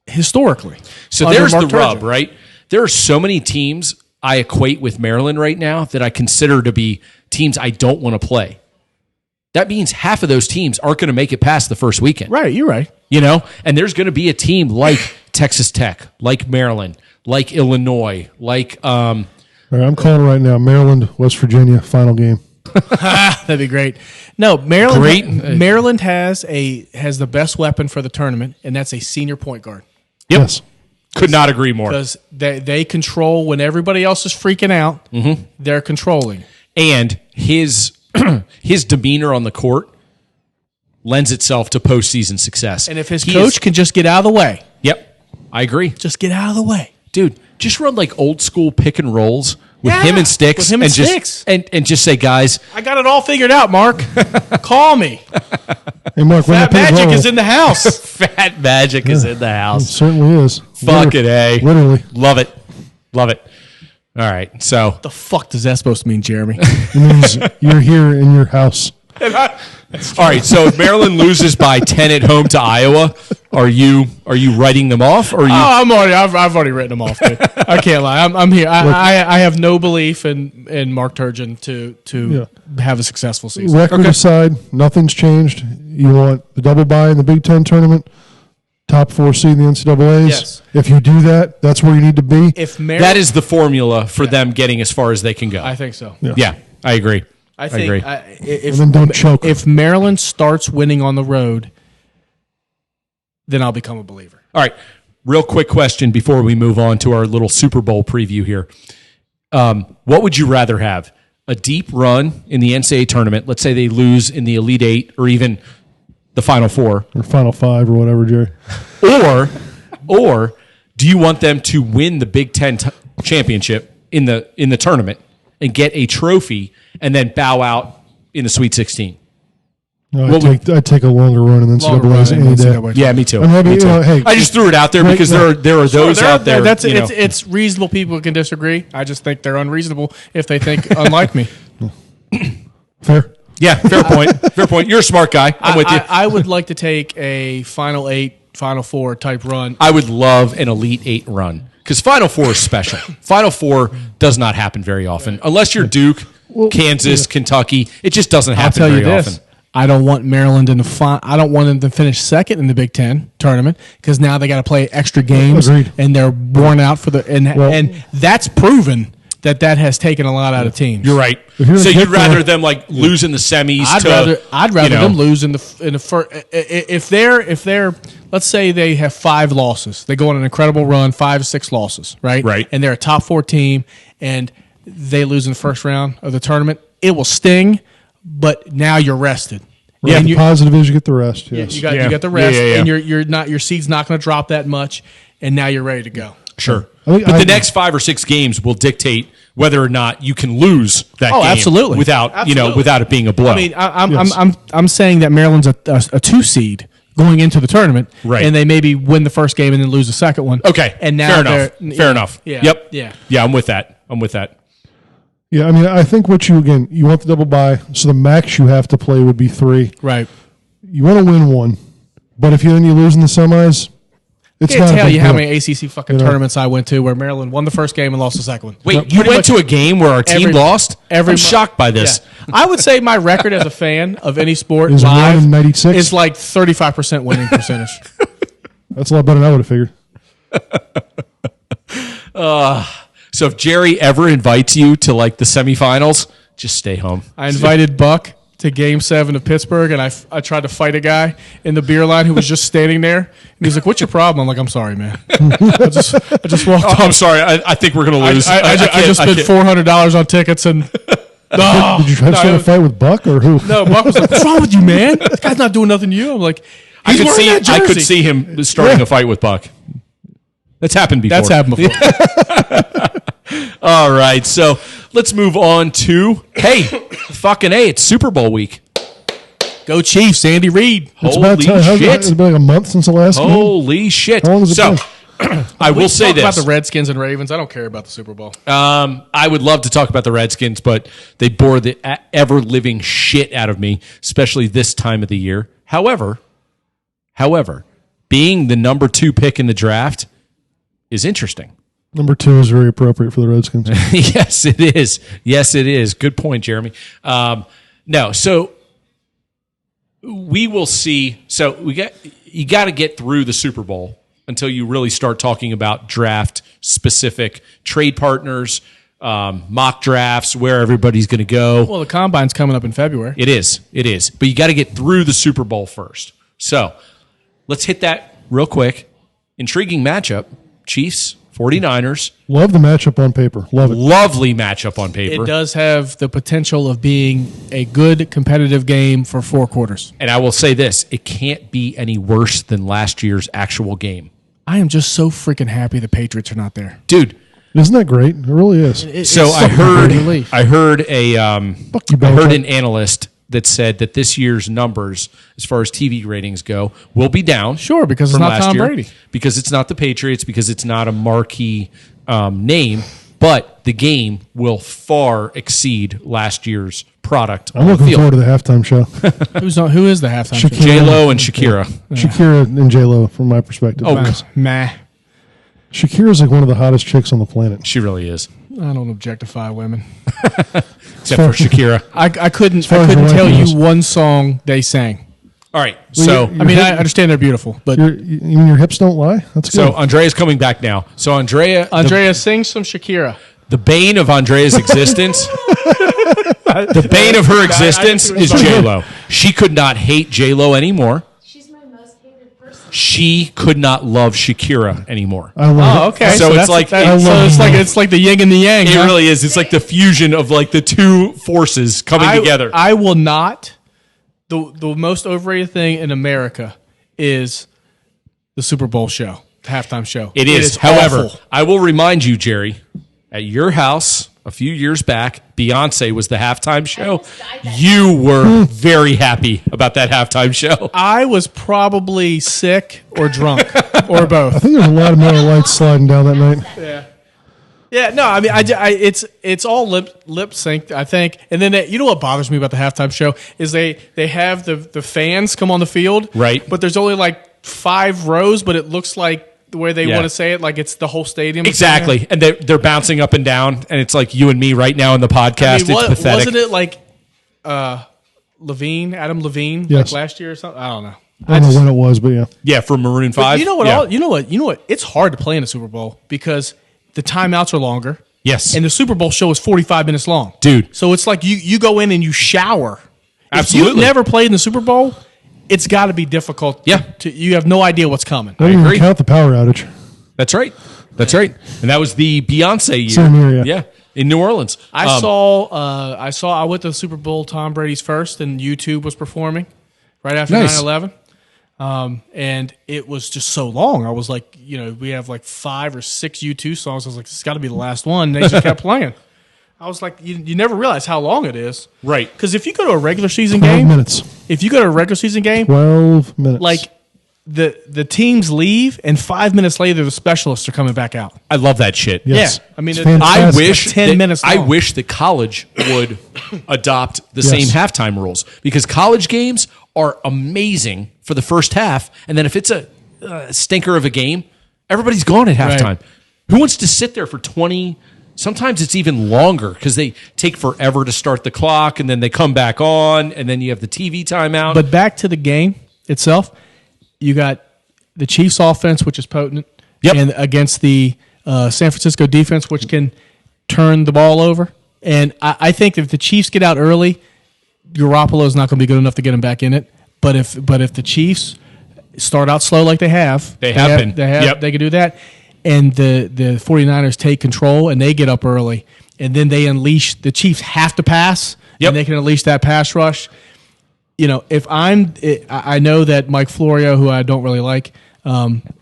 [SPEAKER 3] historically.
[SPEAKER 1] So there's the rub, right? There are so many teams I equate with Maryland right now that I consider to be teams I don't want to play. That means half of those teams aren't going to make it past the first weekend.
[SPEAKER 3] Right, you're right.
[SPEAKER 1] And there's going to be a team like Texas Tech, like Maryland, like Illinois, like
[SPEAKER 2] All right, I'm calling right now. Maryland, West Virginia, final game.
[SPEAKER 3] That'd be great. No, Maryland. Great. Maryland has the best weapon for the tournament, and that's a senior point guard.
[SPEAKER 1] Yep. Yes. Could not agree more.
[SPEAKER 3] Because they control when everybody else is freaking out. Mm-hmm. They're controlling,
[SPEAKER 1] and his demeanor on the court lends itself to postseason success.
[SPEAKER 3] And if his coach can just get out of the way.
[SPEAKER 1] Yep. I agree.
[SPEAKER 3] Just get out of the way.
[SPEAKER 1] Dude, just run like old school pick and rolls with him and Sticks. And just say, guys.
[SPEAKER 3] I got it all figured out, Mark. Call me.
[SPEAKER 2] Hey, Mark,
[SPEAKER 3] Fat Magic is in the house.
[SPEAKER 1] Fat Magic is in the house.
[SPEAKER 2] It certainly is.
[SPEAKER 1] Fucking A.
[SPEAKER 2] Literally.
[SPEAKER 1] Love it. All right, so.
[SPEAKER 3] What the fuck does that supposed to mean, Jeremy?
[SPEAKER 2] It means you're here in your house.
[SPEAKER 1] All right, so if Maryland loses by 10 at home to Iowa, are you writing them off? Or
[SPEAKER 3] I've already written them off, dude. I can't lie. I'm here. I have no belief in Mark Turgeon to have a successful season.
[SPEAKER 2] Record aside, nothing's changed. You want the double bye in the Big Ten tournament, top 4 seed in the NCAAs.
[SPEAKER 3] Yes.
[SPEAKER 2] If you do that, that's where you need to be.
[SPEAKER 1] That is the formula for them getting as far as they can go.
[SPEAKER 3] I think so.
[SPEAKER 1] Yeah, I agree.
[SPEAKER 3] I think
[SPEAKER 1] agree.
[SPEAKER 3] If,
[SPEAKER 2] And then don't choke.
[SPEAKER 3] if Maryland starts winning on the road, then I'll become a believer.
[SPEAKER 1] All right. Real quick question before we move on to our little Super Bowl preview here. What would you rather have? A deep run in the NCAA tournament. Let's say they lose in the Elite Eight or even the Final Four.
[SPEAKER 2] Or Final Five or whatever, Jerry.
[SPEAKER 1] Or do you want them to win the Big Ten championship in the tournament and get a trophy and then bow out in the Sweet 16?
[SPEAKER 2] No, I'd take a longer run and then NCAA's any day.
[SPEAKER 1] Yeah, me too.
[SPEAKER 2] And maybe,
[SPEAKER 1] Me too.
[SPEAKER 2] hey,
[SPEAKER 1] I just threw it out there because there are those out there.
[SPEAKER 3] It's reasonable. People can disagree. I just think they're unreasonable if they think unlike me.
[SPEAKER 2] Fair.
[SPEAKER 1] Yeah, fair point. Fair point. You're a smart guy. I'm with you.
[SPEAKER 3] I would like to take a Final 8, Final 4 type run.
[SPEAKER 1] I would love an Elite Eight run because Final Four is special. Final Four does not happen very often unless you're Duke, Kansas, Kentucky. It just doesn't happen
[SPEAKER 3] I'll tell
[SPEAKER 1] very
[SPEAKER 3] you this.
[SPEAKER 1] often.
[SPEAKER 3] I don't want Maryland I don't want them to finish second in the Big Ten tournament because now they got to play extra games.
[SPEAKER 2] Agreed.
[SPEAKER 3] And they're worn out for and that's proven that has taken a lot out of teams.
[SPEAKER 1] You're right. So you'd rather them like lose in the semis?
[SPEAKER 3] I'd rather them lose in the first. If they're let's say they have 5 losses, they go on an incredible run, 5 or 6 losses, right?
[SPEAKER 1] Right.
[SPEAKER 3] And they're a top 4 team, and they lose in the first round of the tournament. It will sting, but now you're rested.
[SPEAKER 2] Yeah,
[SPEAKER 3] and
[SPEAKER 2] the positive is you get the rest. Yes.
[SPEAKER 3] You got the rest, and your seed's not going to drop that much, and now you're ready to go.
[SPEAKER 1] Sure. But the next 5 or 6 games will dictate whether or not you can lose that game.
[SPEAKER 3] Absolutely.
[SPEAKER 1] Without it being a blow.
[SPEAKER 3] I mean, I'm saying that Maryland's a 2 seed going into the tournament,
[SPEAKER 1] right?
[SPEAKER 3] And they maybe win the first game and then lose the second one.
[SPEAKER 1] Okay.
[SPEAKER 3] And now
[SPEAKER 1] fair enough.
[SPEAKER 3] Yeah.
[SPEAKER 1] Yep.
[SPEAKER 3] Yeah.
[SPEAKER 1] Yeah. I'm with that.
[SPEAKER 2] Yeah, I mean, I think you want the double bye, so the max you have to play would be 3.
[SPEAKER 3] Right.
[SPEAKER 2] You want to win 1, but if you lose in the semis, it's
[SPEAKER 3] I can't
[SPEAKER 2] not
[SPEAKER 3] tell
[SPEAKER 2] a big
[SPEAKER 3] you how
[SPEAKER 2] deal.
[SPEAKER 3] many ACC fucking tournaments I went to where Maryland won the first game and lost the second one.
[SPEAKER 1] Wait, you went to a game where our team lost? I'm shocked by this.
[SPEAKER 3] Yeah. I would say my record as a fan of any sport
[SPEAKER 2] Is
[SPEAKER 3] live
[SPEAKER 2] 196?
[SPEAKER 3] is like 35% winning percentage.
[SPEAKER 2] That's a lot better than I would have figured.
[SPEAKER 1] So if Jerry ever invites you to like the semifinals, just stay home.
[SPEAKER 3] I invited Buck to Game 7 of Pittsburgh, and I tried to fight a guy in the beer line who was just standing there. And he's like, "What's your problem?" I'm like, "I'm sorry, man. I just walked off.
[SPEAKER 1] I'm sorry. I think we're going to lose.
[SPEAKER 3] I just spent $400 on tickets and."
[SPEAKER 2] Did you try to fight with Buck or who?
[SPEAKER 3] No, Buck was like, "What's wrong with you, man? This guy's not doing nothing to you." I'm like,
[SPEAKER 1] I could see him starting a fight with Buck. That's happened before. All right, so let's move on to fucking A, it's Super Bowl week.
[SPEAKER 3] Go Chiefs, Andy Reid.
[SPEAKER 1] Holy shit!
[SPEAKER 2] It's been like a month since the last game.
[SPEAKER 1] Holy shit!
[SPEAKER 2] How long has it been?
[SPEAKER 1] I will say this
[SPEAKER 3] about the Redskins and Ravens. I don't care about the Super Bowl.
[SPEAKER 1] I would love to talk about the Redskins, but they bore the ever-living shit out of me, especially this time of the year. However, being the number 2 pick in the draft is interesting.
[SPEAKER 2] Number 2 is very appropriate for the Redskins.
[SPEAKER 1] Yes, it is. Yes, it is. Good point, Jeremy. No, so we will see. So you got to get through the Super Bowl until you really start talking about draft specific trade partners, mock drafts, where everybody's going to go.
[SPEAKER 3] Well, the Combine's coming up in February.
[SPEAKER 1] It is. But you got to get through the Super Bowl first. So let's hit that real quick. Intriguing matchup. Chiefs, 49ers.
[SPEAKER 2] Love the matchup on paper. Love it.
[SPEAKER 1] Lovely matchup on paper.
[SPEAKER 3] It does have the potential of being a good competitive game for 4 quarters.
[SPEAKER 1] And I will say this, it can't be any worse than last year's actual game.
[SPEAKER 3] I am just so freaking happy the Patriots are not there.
[SPEAKER 1] Dude.
[SPEAKER 2] Isn't that great? It really is.
[SPEAKER 1] I heard an analyst that said that this year's numbers, as far as TV ratings go, will be down.
[SPEAKER 3] Sure, because it's not Tom Brady.
[SPEAKER 1] Because it's not the Patriots, because it's not a marquee name, but the game will far exceed last year's product.
[SPEAKER 2] I'm looking forward to the halftime show.
[SPEAKER 3] Who is the halftime show?
[SPEAKER 1] J-Lo and Shakira.
[SPEAKER 2] Yeah. Shakira and J-Lo, from my perspective.
[SPEAKER 1] Oh,
[SPEAKER 3] meh.
[SPEAKER 2] Shakira's like one of the hottest chicks on the planet.
[SPEAKER 1] She really is.
[SPEAKER 3] I don't objectify women.
[SPEAKER 1] Except for Shakira.
[SPEAKER 3] I couldn't tell you one song they sang.
[SPEAKER 1] All right. So
[SPEAKER 3] I understand they're beautiful, but
[SPEAKER 2] you mean your hips don't lie? That's good.
[SPEAKER 1] So Andrea's coming back now. So Andrea
[SPEAKER 3] sings some Shakira.
[SPEAKER 1] The bane of Andrea's existence The bane of her existence is J-Lo. She could not hate J-Lo anymore.
[SPEAKER 4] She's my most hated person.
[SPEAKER 1] She could not love Shakira anymore.
[SPEAKER 2] I love
[SPEAKER 3] Oh,
[SPEAKER 2] it.
[SPEAKER 3] okay.
[SPEAKER 1] So it's like-
[SPEAKER 3] it's like the yin and the yang.
[SPEAKER 1] It
[SPEAKER 3] huh?
[SPEAKER 1] really is. It's like the fusion of like the two forces coming together.
[SPEAKER 3] I will not. The most overrated thing in America is the Super Bowl show, the halftime show.
[SPEAKER 1] It is. However,
[SPEAKER 3] awful.
[SPEAKER 1] I will remind you, Jerry, at your house a few years back, Beyonce was the halftime show. You were very happy about that halftime show.
[SPEAKER 3] I was probably sick or drunk or both.
[SPEAKER 2] I think there's a lot of Miller Lights sliding down that night.
[SPEAKER 3] Yeah, no, I mean, it's all lip synced, I think. And then you know what bothers me about the halftime show is they have the fans come on the field,
[SPEAKER 1] Right.
[SPEAKER 3] But there's only like 5 rows, but it looks like the way they
[SPEAKER 1] Yeah.
[SPEAKER 3] want to say it, like it's the whole stadium.
[SPEAKER 1] Exactly. And they're bouncing up and down, and it's like you and me right now in the podcast.
[SPEAKER 3] I mean,
[SPEAKER 1] it's pathetic.
[SPEAKER 3] wasn't it like Adam Levine,
[SPEAKER 2] Yes.
[SPEAKER 3] like last year or something? I don't know.
[SPEAKER 2] I don't know when it was, but yeah.
[SPEAKER 1] Yeah, for Maroon
[SPEAKER 3] But
[SPEAKER 1] 5.
[SPEAKER 3] you know what?
[SPEAKER 1] Yeah.
[SPEAKER 3] You know what? It's hard to play in a Super Bowl because the timeouts are longer.
[SPEAKER 1] Yes.
[SPEAKER 3] And the Super Bowl show is 45 minutes long.
[SPEAKER 1] Dude.
[SPEAKER 3] So it's like you go in and you shower. If
[SPEAKER 1] Absolutely.
[SPEAKER 3] you've never played in the Super Bowl, it's got to be difficult.
[SPEAKER 1] Yeah.
[SPEAKER 3] You have no idea what's coming.
[SPEAKER 2] I didn't
[SPEAKER 1] agree.
[SPEAKER 2] even count the power outage.
[SPEAKER 1] That's right. That's right. And that was the Beyonce year.
[SPEAKER 2] Same year, yeah.
[SPEAKER 1] in New Orleans.
[SPEAKER 3] I went to the Super Bowl, Tom Brady's first, and YouTube was performing right after
[SPEAKER 2] Nice.
[SPEAKER 3] 9/11. And it was just so long. I was like, we have like 5 or 6 U2 songs. I was like, this has got to be the last one. And they just kept playing. I was like, you never realize how long it is.
[SPEAKER 1] Right.
[SPEAKER 3] Because if you go to a regular season
[SPEAKER 2] 12
[SPEAKER 3] game,
[SPEAKER 2] minutes.
[SPEAKER 3] if you go to a regular season game,
[SPEAKER 2] 12 minutes.
[SPEAKER 3] like the teams leave, and 5 minutes later, the specialists are coming back out.
[SPEAKER 1] I love that shit.
[SPEAKER 2] Yes.
[SPEAKER 3] Yeah. I mean,
[SPEAKER 2] It's
[SPEAKER 3] it-
[SPEAKER 2] fantastic.
[SPEAKER 1] I wish
[SPEAKER 3] 10
[SPEAKER 1] that-
[SPEAKER 3] minutes
[SPEAKER 1] I
[SPEAKER 3] long.
[SPEAKER 1] wish that college would adopt the
[SPEAKER 2] Yes.
[SPEAKER 1] same halftime rules because college games are amazing for the first half, and then if it's a stinker of a game, everybody's gone at halftime.
[SPEAKER 3] Right.
[SPEAKER 1] Who wants to sit there for 20? Sometimes it's even longer because they take forever to start the clock, and then they come back on, and then you have the TV timeout.
[SPEAKER 3] But back to the game itself, you got the Chiefs offense, which is potent,
[SPEAKER 1] Yep.
[SPEAKER 3] and against the San Francisco defense, which can turn the ball over. And I think if the Chiefs get out early, Garoppolo is not going to be good enough to get them back in it. But if the Chiefs start out slow like they have,
[SPEAKER 1] They have been. Yep.
[SPEAKER 3] they can do that. And the 49ers take control and they get up early, and then they unleash. The Chiefs have to pass,
[SPEAKER 1] Yep.
[SPEAKER 3] and they can unleash that pass rush. If I know that Mike Florio, who I don't really like,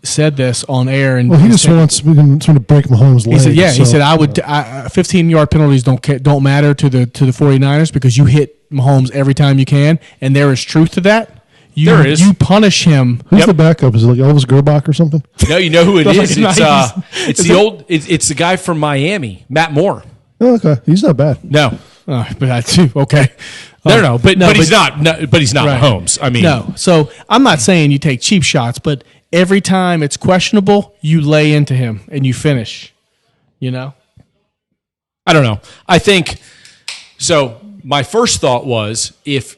[SPEAKER 3] said this on air, and
[SPEAKER 2] Well, he just wants we can sort of break Mahomes'
[SPEAKER 3] he
[SPEAKER 2] leg.
[SPEAKER 3] said, he
[SPEAKER 2] so,
[SPEAKER 3] said I would 15-yard penalties don't matter to the 49ers because you hit Mahomes every time you can, and there is truth to that.
[SPEAKER 1] There is.
[SPEAKER 3] You punish him.
[SPEAKER 2] Who's the backup? Is it like Elvis Gerbach or something?
[SPEAKER 1] no, you know who it is?
[SPEAKER 3] Like,
[SPEAKER 1] It's the guy from Miami, Matt Moore.
[SPEAKER 2] Oh, okay. He's not bad.
[SPEAKER 1] No.
[SPEAKER 3] But I too okay.
[SPEAKER 1] No, but he's not. No, but he's not
[SPEAKER 3] Right.
[SPEAKER 1] Mahomes. I mean,
[SPEAKER 3] No. So I'm not saying you take cheap shots, but every time it's questionable, you lay into him and you finish.
[SPEAKER 1] I don't know. I think so. My first thought was if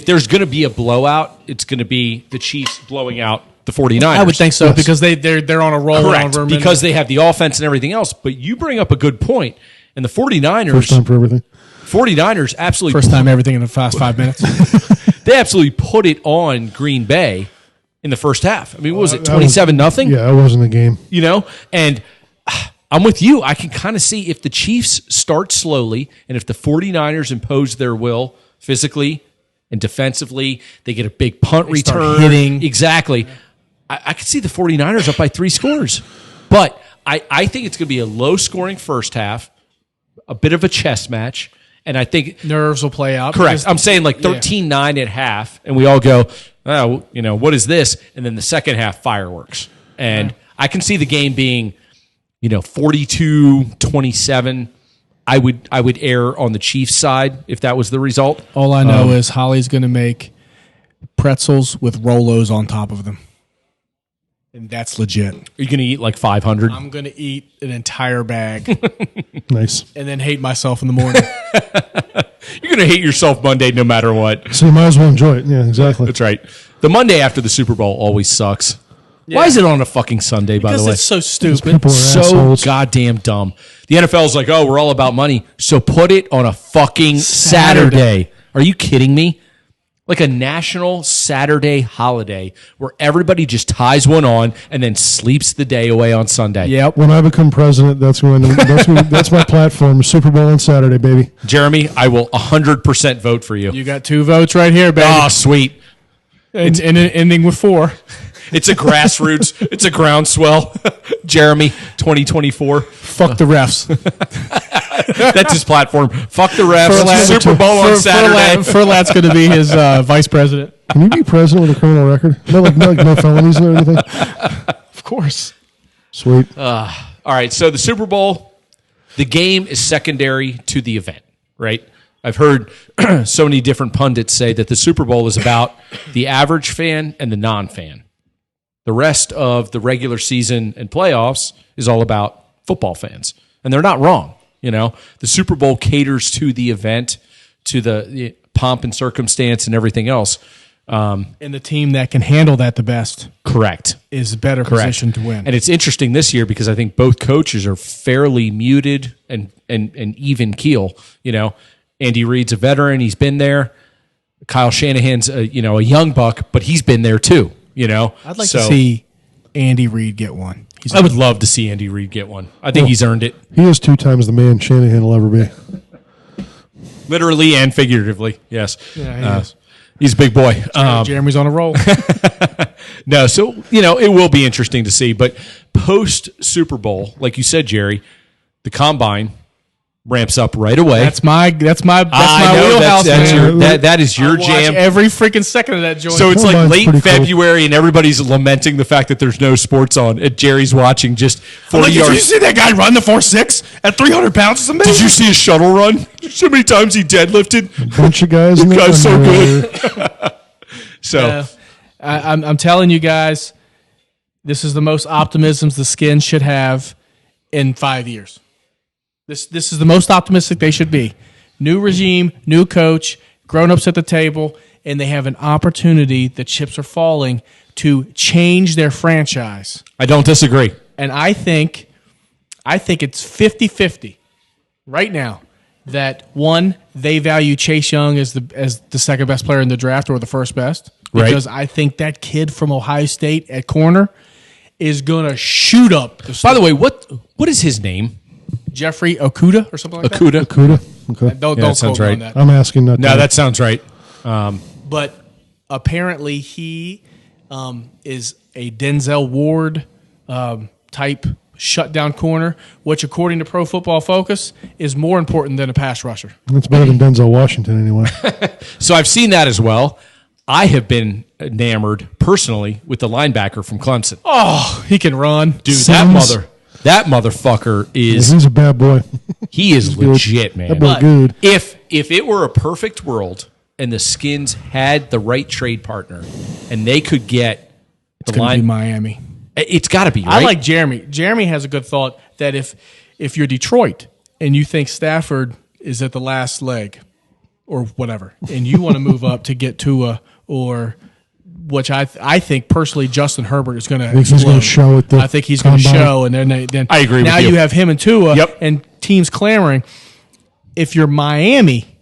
[SPEAKER 1] there's going to be a blowout, it's going to be the Chiefs blowing out the 49ers.
[SPEAKER 3] I would think so
[SPEAKER 2] Yes.
[SPEAKER 3] because they're on a roll.
[SPEAKER 1] Correct,
[SPEAKER 3] over a
[SPEAKER 1] because they have the offense and everything else. But you bring up a good point, and the 49ers,
[SPEAKER 2] First time for everything.
[SPEAKER 1] 49ers absolutely
[SPEAKER 3] first time everything in the past 5 minutes.
[SPEAKER 1] they absolutely put it on Green Bay in the first half. I mean, what was it,
[SPEAKER 2] That was-
[SPEAKER 1] 27-0?
[SPEAKER 2] Yeah, it wasn't a game.
[SPEAKER 1] And I'm with you. I can kind of see if the Chiefs start slowly and if the 49ers impose their will physically and defensively, they get a big punt
[SPEAKER 3] start
[SPEAKER 1] return.
[SPEAKER 3] hitting.
[SPEAKER 1] Exactly. I could see the 49ers up by 3 scores. But I think it's going to be a low-scoring first half, a bit of a chess match, and I think
[SPEAKER 3] Nerves will play out.
[SPEAKER 1] correct.
[SPEAKER 3] because-
[SPEAKER 1] I'm saying like 13-9 at half, and we all go, oh, what is this? And then the second half, fireworks. And I can see the game being, 42-27. I would err on the Chiefs side if that was the result.
[SPEAKER 3] All I know is Holly's going to make pretzels with Rolos on top of them. And that's legit.
[SPEAKER 1] Are you going to eat like 500?
[SPEAKER 3] I'm going to eat an entire bag
[SPEAKER 2] Nice.
[SPEAKER 3] and then hate myself in the morning.
[SPEAKER 1] You're going to hate yourself Monday no matter what.
[SPEAKER 2] So you might as well enjoy it. Yeah, exactly.
[SPEAKER 1] That's right. The Monday after the Super Bowl always sucks. Why is it on a fucking Sunday, by the
[SPEAKER 3] Because
[SPEAKER 1] way?
[SPEAKER 3] it's so stupid.
[SPEAKER 2] People are
[SPEAKER 1] So
[SPEAKER 2] assholes.
[SPEAKER 1] goddamn dumb. The NFL's like, oh, we're all about money, so put it on a fucking Saturday. Are you kidding me? Like a national Saturday holiday where everybody just ties one on and then sleeps the day away on Sunday.
[SPEAKER 3] Yep.
[SPEAKER 2] When I become president, that's my platform. Super Bowl on Saturday, baby.
[SPEAKER 1] Jeremy, I will 100% vote for you.
[SPEAKER 3] You got 2 votes right here, baby.
[SPEAKER 1] Oh, sweet.
[SPEAKER 3] and ending with 4.
[SPEAKER 1] It's a grassroots. It's a groundswell. Jeremy, 2024.
[SPEAKER 3] Fuck the refs.
[SPEAKER 1] That's his platform. Fuck the refs. Super Bowl on Saturday.
[SPEAKER 3] Furlat's going to be his vice president.
[SPEAKER 2] Can you be president with a criminal record? No felonies or anything?
[SPEAKER 3] Of course.
[SPEAKER 2] Sweet.
[SPEAKER 1] All right, so the Super Bowl, the game is secondary to the event, right? I've heard so many different pundits say that the Super Bowl is about the average fan and the non-fan. The rest of the regular season and playoffs is all about football fans. And they're not wrong. You know, the Super Bowl caters to the event, to the pomp and circumstance and everything else.
[SPEAKER 3] And the team that can handle that the best
[SPEAKER 1] Correct.
[SPEAKER 3] is better
[SPEAKER 1] Correct.
[SPEAKER 3] positioned to win.
[SPEAKER 1] And it's interesting this year because I think both coaches are fairly muted and even keel. You know, Andy Reid's a veteran; he's been there. Kyle Shanahan's a young buck, but he's been there too. You know,
[SPEAKER 3] I'd like to see Andy Reid get one.
[SPEAKER 1] I would love to see Andy Reid get one. I think he's earned it,
[SPEAKER 2] He is 2 times the man Shanahan will ever be.
[SPEAKER 1] literally and figuratively. Yes,
[SPEAKER 3] Yeah, he is.
[SPEAKER 1] he's a big boy.
[SPEAKER 3] Jeremy's on a roll.
[SPEAKER 1] No, so it will be interesting to see. But post Super Bowl, like you said, Jerry, the combine ramps up right away.
[SPEAKER 3] That's my
[SPEAKER 1] I know,
[SPEAKER 3] wheelhouse, man.
[SPEAKER 1] that is your
[SPEAKER 3] I watch
[SPEAKER 1] jam.
[SPEAKER 3] every freaking second of that joint.
[SPEAKER 1] So it's like
[SPEAKER 2] Combine's
[SPEAKER 1] late
[SPEAKER 2] pretty cool.
[SPEAKER 1] February, and everybody's lamenting the fact that there's no sports on. And Jerry's watching just 40
[SPEAKER 3] Did you
[SPEAKER 1] yards.
[SPEAKER 3] see that guy run the 4.6 at 300 pounds? It's amazing.
[SPEAKER 1] Did you see his shuttle run? So many times he deadlifted.
[SPEAKER 2] Bunch of guys in the
[SPEAKER 1] Guy's so
[SPEAKER 2] underwear.
[SPEAKER 1] good. So
[SPEAKER 3] I'm telling you guys, this is the most optimisms the Skins should have in 5 years. This is the most optimistic they should be. New regime, new coach, grown-ups at the table, and they have an opportunity, the chips are falling, to change their franchise.
[SPEAKER 1] I don't disagree.
[SPEAKER 3] And I think it's 50-50 right now that, one, they value Chase Young as the second best player in the draft or the first best.
[SPEAKER 1] Right.
[SPEAKER 3] Because I think that kid from Ohio State at corner is going to shoot up.
[SPEAKER 1] By the way, what is his name?
[SPEAKER 3] Jeffrey Okuda or something like
[SPEAKER 1] Akuda.
[SPEAKER 2] Kuda? Okay.
[SPEAKER 3] that. Don't
[SPEAKER 1] that
[SPEAKER 3] quote
[SPEAKER 1] sounds
[SPEAKER 3] me on
[SPEAKER 1] right.
[SPEAKER 3] that.
[SPEAKER 2] I'm asking that.
[SPEAKER 1] No, that sounds right.
[SPEAKER 3] But apparently he is a Denzel Ward type shutdown corner, which according to Pro Football Focus is more important than a pass rusher.
[SPEAKER 2] That's better than Denzel Washington anyway.
[SPEAKER 1] So I've seen that as well. I have been enamored personally with the linebacker from Clemson.
[SPEAKER 3] Oh, he can run.
[SPEAKER 1] Dude,
[SPEAKER 2] Sims.
[SPEAKER 1] that motherfucker is
[SPEAKER 2] He's a bad boy.
[SPEAKER 1] he is legit, man.
[SPEAKER 2] That boy good.
[SPEAKER 1] If it were a perfect world and the Skins had the right trade partner and they could get the
[SPEAKER 3] It's going to
[SPEAKER 1] line,
[SPEAKER 3] be Miami.
[SPEAKER 1] it's got to be right.
[SPEAKER 3] I like Jeremy. Jeremy has a good thought that if you're Detroit and you think Stafford is at the last leg or whatever, and you want to move up to get Tua or which I think personally Justin Herbert is going to.
[SPEAKER 2] He's going to show at the
[SPEAKER 3] I think he's going to
[SPEAKER 2] combine.
[SPEAKER 3] show, and then
[SPEAKER 1] I agree with
[SPEAKER 3] Now
[SPEAKER 1] you.
[SPEAKER 3] you have him and Tua,
[SPEAKER 1] Yep.
[SPEAKER 3] and teams clamoring. If you're Miami,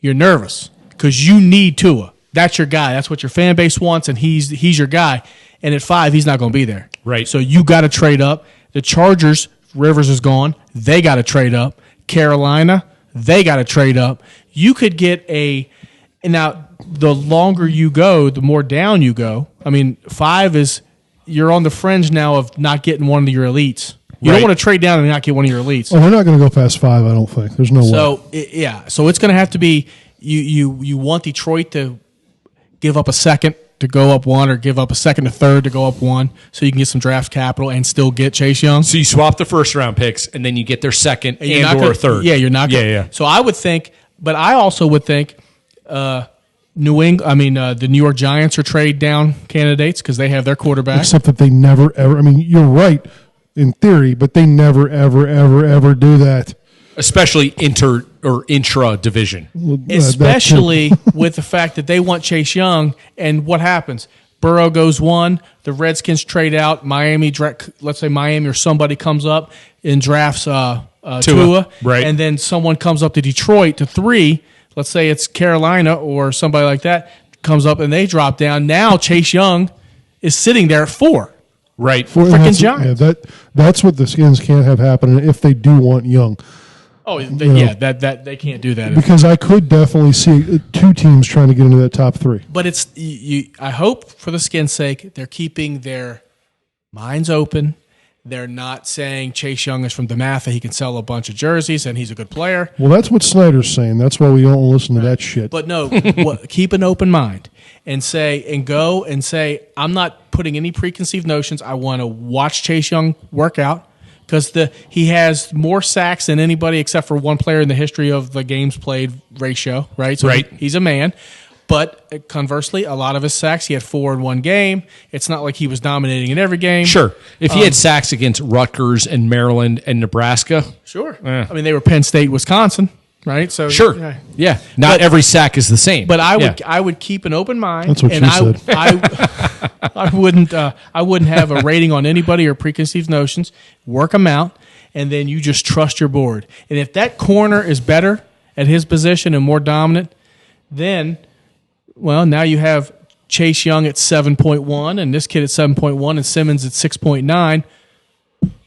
[SPEAKER 3] you're nervous because you need Tua. That's your guy. That's what your fan base wants, and he's your guy. And at 5, he's not going to be there.
[SPEAKER 1] Right.
[SPEAKER 3] So you got to trade up. The Chargers, Rivers is gone. They got to trade up. Carolina, they got to trade up. You could get and now the longer you go, the more down you go. I mean, 5 is you're on the fringe now of not getting one of your elites. You
[SPEAKER 1] Right.
[SPEAKER 3] don't want to trade down and not get one of your elites.
[SPEAKER 2] Oh, they're not going to go past 5, I don't think. There's no way.
[SPEAKER 3] So so it's going to have to be you want Detroit to give up a second to go up 1, or give up a second to third to go up 1, so you can get some draft capital and still get Chase Young.
[SPEAKER 1] So you swap the first round picks and then you get their second
[SPEAKER 3] You're not
[SPEAKER 1] or
[SPEAKER 3] gonna-
[SPEAKER 1] third.
[SPEAKER 3] Yeah, you're not. Gonna,
[SPEAKER 1] Yeah.
[SPEAKER 3] So I would think, but I also would think, the New York Giants are trade down candidates because they have their quarterback.
[SPEAKER 2] Except that they never, ever, I mean, you're right in theory, but they never, ever, ever, ever do that.
[SPEAKER 1] Especially inter or intra division.
[SPEAKER 2] That too.
[SPEAKER 3] Especially with the fact that they want Chase Young, and what happens? Burrow goes 1. The Redskins trade out. Let's say Miami or somebody comes up and drafts Tua.
[SPEAKER 1] Right.
[SPEAKER 3] And then someone comes up to Detroit to 3. Let's say it's Carolina or somebody like that comes up and they drop down. Now Chase Young is sitting there at 4.
[SPEAKER 1] Right.
[SPEAKER 3] Freaking Giants.
[SPEAKER 2] Yeah, that's what the Skins can't have happen if they do want Young.
[SPEAKER 3] Oh, that they can't do that.
[SPEAKER 2] Because I could definitely see 2 teams trying to get into that top 3.
[SPEAKER 3] But it's I hope for the Skins' sake they're keeping their minds open. They're not saying Chase Young is from DeMatha. He can sell a bunch of jerseys and he's a good player.
[SPEAKER 2] Well, that's what Snyder's saying. That's why we don't listen to that shit.
[SPEAKER 3] But no, keep an open mind and go and say, I'm not putting any preconceived notions. I want to watch Chase Young work out because he has more sacks than anybody except for one player in the history of the games played ratio, right? So
[SPEAKER 1] right.
[SPEAKER 3] He's a man. But conversely, a lot of his sacks, he had 4 in one game. It's not like he was dominating in every game.
[SPEAKER 1] Sure. If he had sacks against Rutgers and Maryland and Nebraska.
[SPEAKER 3] Sure. I mean, they were Penn State, Wisconsin, right? So
[SPEAKER 1] sure. Yeah. Not every sack is the same.
[SPEAKER 3] But I would keep an open mind.
[SPEAKER 2] That's what
[SPEAKER 3] and
[SPEAKER 2] she said.
[SPEAKER 3] I wouldn't have a rating on anybody or preconceived notions. Work them out, and then you just trust your board. And if that corner is better at his position and more dominant, then – well, now you have Chase Young at 7.1 and this kid at 7.1 and Simmons at 6.9.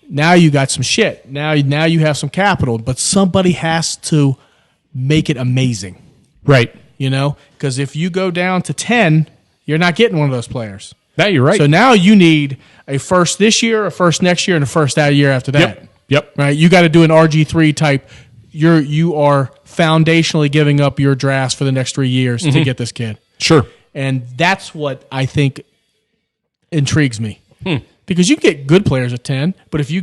[SPEAKER 3] Now you got some shit. Now you have some capital, but somebody has to make it amazing.
[SPEAKER 1] Right.
[SPEAKER 3] Because if you go down to 10, you're not getting one of those players.
[SPEAKER 1] That you're right.
[SPEAKER 3] So now you need a first this year, a first next year, and a first that year after that.
[SPEAKER 1] Yep.
[SPEAKER 3] Right. You got to do an RG3 type. You are foundationally giving up your drafts for the next 3 years to get this kid.
[SPEAKER 1] Sure.
[SPEAKER 3] And that's what I think intrigues me. Because you can get good players at 10, but if you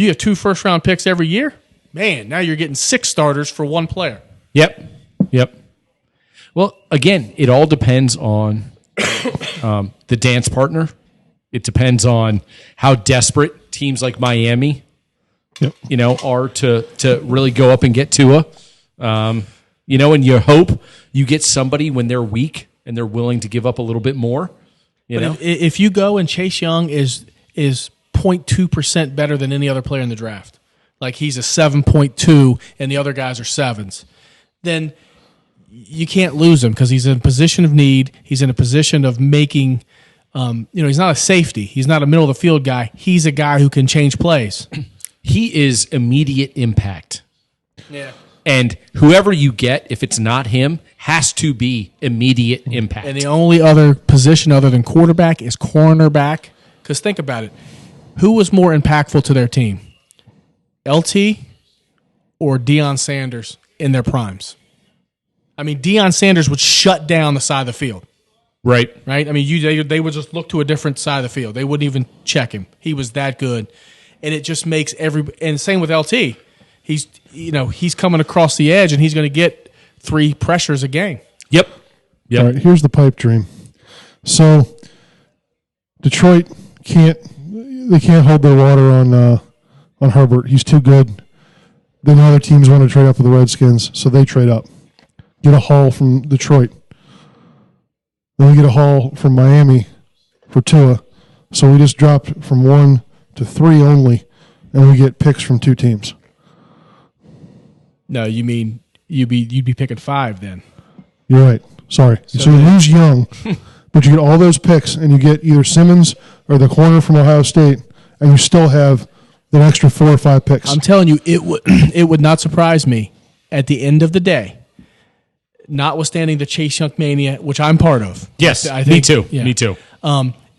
[SPEAKER 3] have 2 first-round picks every year, man, now you're getting 6 starters for 1 player.
[SPEAKER 1] Yep. Well, again, it all depends on the dance partner. It depends on how desperate teams like Miami are to really go up and get Tua. And you hope you get somebody when they're weak and they're willing to give up a little bit more.
[SPEAKER 3] If you go and Chase Young is 0.2% better than any other player in the draft, like he's a 7.2 and the other guys are 7s, then you can't lose him because he's in a position of need. He's in a position of making. He's not a safety. He's not a middle of the field guy. He's a guy who can change plays.
[SPEAKER 1] He is immediate impact.
[SPEAKER 3] Yeah.
[SPEAKER 1] And whoever you get, if it's not him, has to be immediate impact.
[SPEAKER 3] And the only other position other than quarterback is cornerback. Because think about it. Who was more impactful to their team? LT or Deion Sanders in their primes? I mean, Deion Sanders would shut down the side of the field.
[SPEAKER 1] Right.
[SPEAKER 3] I mean, they would just look to a different side of the field. They wouldn't even check him. He was that good. And it just makes and same with LT. He's coming across the edge and he's going to get 3 pressures a game.
[SPEAKER 1] Yep.
[SPEAKER 2] All right, here's the pipe dream. So Detroit can't hold their water on Herbert. He's too good. Then other teams want to trade up with the Redskins, so they trade up. Get a haul from Detroit. Then we get a haul from Miami for Tua. So we just dropped from 1 to 3 only, and we get picks from 2 teams.
[SPEAKER 3] No, you mean you'd be picking 5 then.
[SPEAKER 2] You're right. Sorry. So you lose Young, but you get all those picks, and you get either Simmons or the corner from Ohio State, and you still have the extra 4 or 5 picks.
[SPEAKER 3] I'm telling you, it would not surprise me at the end of the day, notwithstanding the Chase Young mania, which I'm part of.
[SPEAKER 1] Yes,
[SPEAKER 3] I think,
[SPEAKER 1] me too.
[SPEAKER 3] Yeah.
[SPEAKER 1] Me too.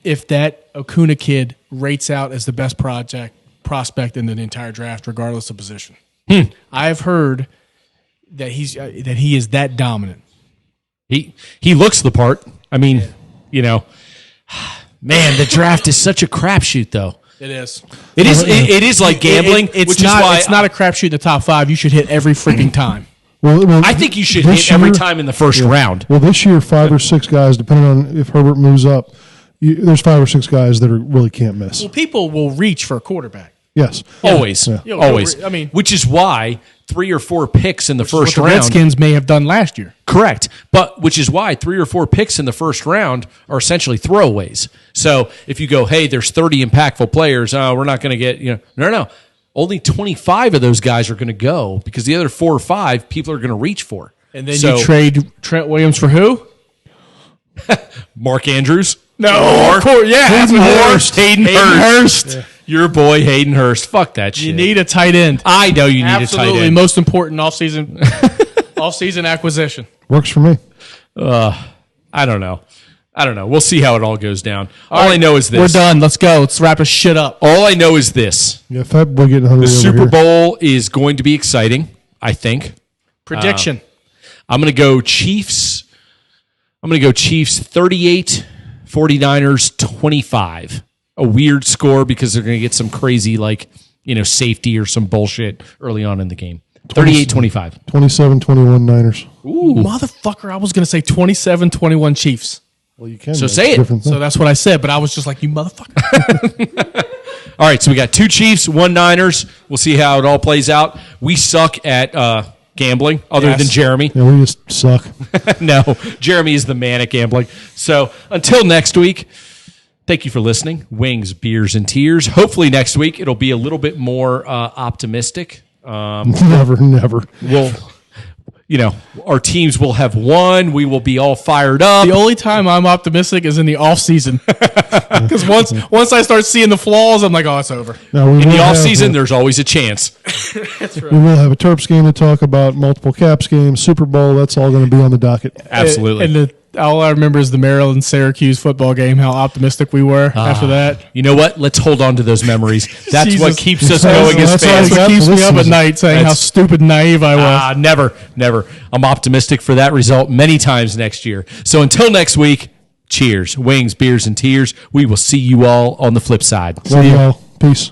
[SPEAKER 3] If that Acuna kid rates out as the best prospect in the entire draft, regardless of position, I've heard that he is that dominant.
[SPEAKER 1] He looks the part. I mean, man, the draft is such a crapshoot, though.
[SPEAKER 3] It is.
[SPEAKER 1] It is like gambling.
[SPEAKER 3] It's not a crapshoot in the top 5. You should hit every freaking time.
[SPEAKER 2] Well,
[SPEAKER 1] I think you should hit every time in the first round.
[SPEAKER 2] Well, this year, 5 or 6 guys, depending on if Herbert moves up, there's 5 or 6 guys that really can't miss.
[SPEAKER 3] Well, people will reach for a quarterback.
[SPEAKER 2] Yes.
[SPEAKER 1] Always.
[SPEAKER 3] Yeah,
[SPEAKER 1] Always.
[SPEAKER 3] I mean-
[SPEAKER 1] which is why 3 or 4 picks in the
[SPEAKER 3] What
[SPEAKER 1] first
[SPEAKER 3] the
[SPEAKER 1] round.
[SPEAKER 3] Redskins may have done last year.
[SPEAKER 1] Correct. But which is why 3 or 4 picks in the first round are essentially throwaways. So if you go, hey, there's 30 impactful players, we're not going to get, no. Only 25 of those guys are going to go because the other 4 or 5 people are going to reach for.
[SPEAKER 3] And then you trade Trent Williams for who?
[SPEAKER 1] Mark Andrews.
[SPEAKER 3] No, of course, yeah.
[SPEAKER 1] Hayden Hurst. Yeah. Your boy Hayden Hurst. Fuck that shit.
[SPEAKER 3] You need a tight end.
[SPEAKER 1] I know you need
[SPEAKER 3] Absolutely,
[SPEAKER 1] a tight end.
[SPEAKER 3] most important off-season acquisition.
[SPEAKER 2] Works for me.
[SPEAKER 1] I don't know. We'll see how it all goes down. All I know is this.
[SPEAKER 3] We're done. Let's go. Let's wrap this shit up.
[SPEAKER 1] All I know is this.
[SPEAKER 2] Yeah, Fat Boy getting hungry
[SPEAKER 1] The
[SPEAKER 2] over
[SPEAKER 1] Super
[SPEAKER 2] here.
[SPEAKER 1] Bowl is going to be exciting, I think.
[SPEAKER 3] Prediction.
[SPEAKER 1] I'm going to go Chiefs. 38, 49ers 25. A weird score because they're going to get some crazy safety or some bullshit early on in the game. 38-25.
[SPEAKER 2] 27-21 Niners.
[SPEAKER 3] Ooh. Motherfucker, I was going to say 27-21 Chiefs.
[SPEAKER 2] Well, you can.
[SPEAKER 1] So say it.
[SPEAKER 2] Different thing.
[SPEAKER 3] So that's what I said, but I was just like, you motherfucker.
[SPEAKER 1] All right, so we got 2 Chiefs, 1 Niners. We'll see how it all plays out. We suck at gambling, other than Jeremy.
[SPEAKER 2] Yeah, we just suck.
[SPEAKER 1] No, Jeremy is the man at gambling. So until next week, thank you for listening. Wings, beers, and tears. Hopefully next week it'll be a little bit more optimistic.
[SPEAKER 2] Never.
[SPEAKER 1] We'll, our teams will have won. We will be all fired up.
[SPEAKER 3] The only time I'm optimistic is in the off season, because once I start seeing the flaws, I'm like, oh, it's over.
[SPEAKER 2] Now,
[SPEAKER 1] In the off season, there's always a chance.
[SPEAKER 3] That's right.
[SPEAKER 2] We will have a Terps game to talk about, multiple Caps games, Super Bowl. That's all going to be on the docket.
[SPEAKER 1] Absolutely.
[SPEAKER 3] And all I remember is the Maryland-Syracuse football game, how optimistic we were after that.
[SPEAKER 1] You know what? Let's hold on to those memories. That's
[SPEAKER 3] Jesus.
[SPEAKER 1] what keeps us going as
[SPEAKER 2] That's
[SPEAKER 1] fans.
[SPEAKER 2] all
[SPEAKER 3] That's what keeps me up at
[SPEAKER 2] Listen,
[SPEAKER 3] night saying how stupid and naive I was.
[SPEAKER 1] Never. I'm optimistic for that result many times next year. So until next week, cheers. Wings, beers, and tears. We will see you all on the flip side.
[SPEAKER 2] Love y'all. Peace.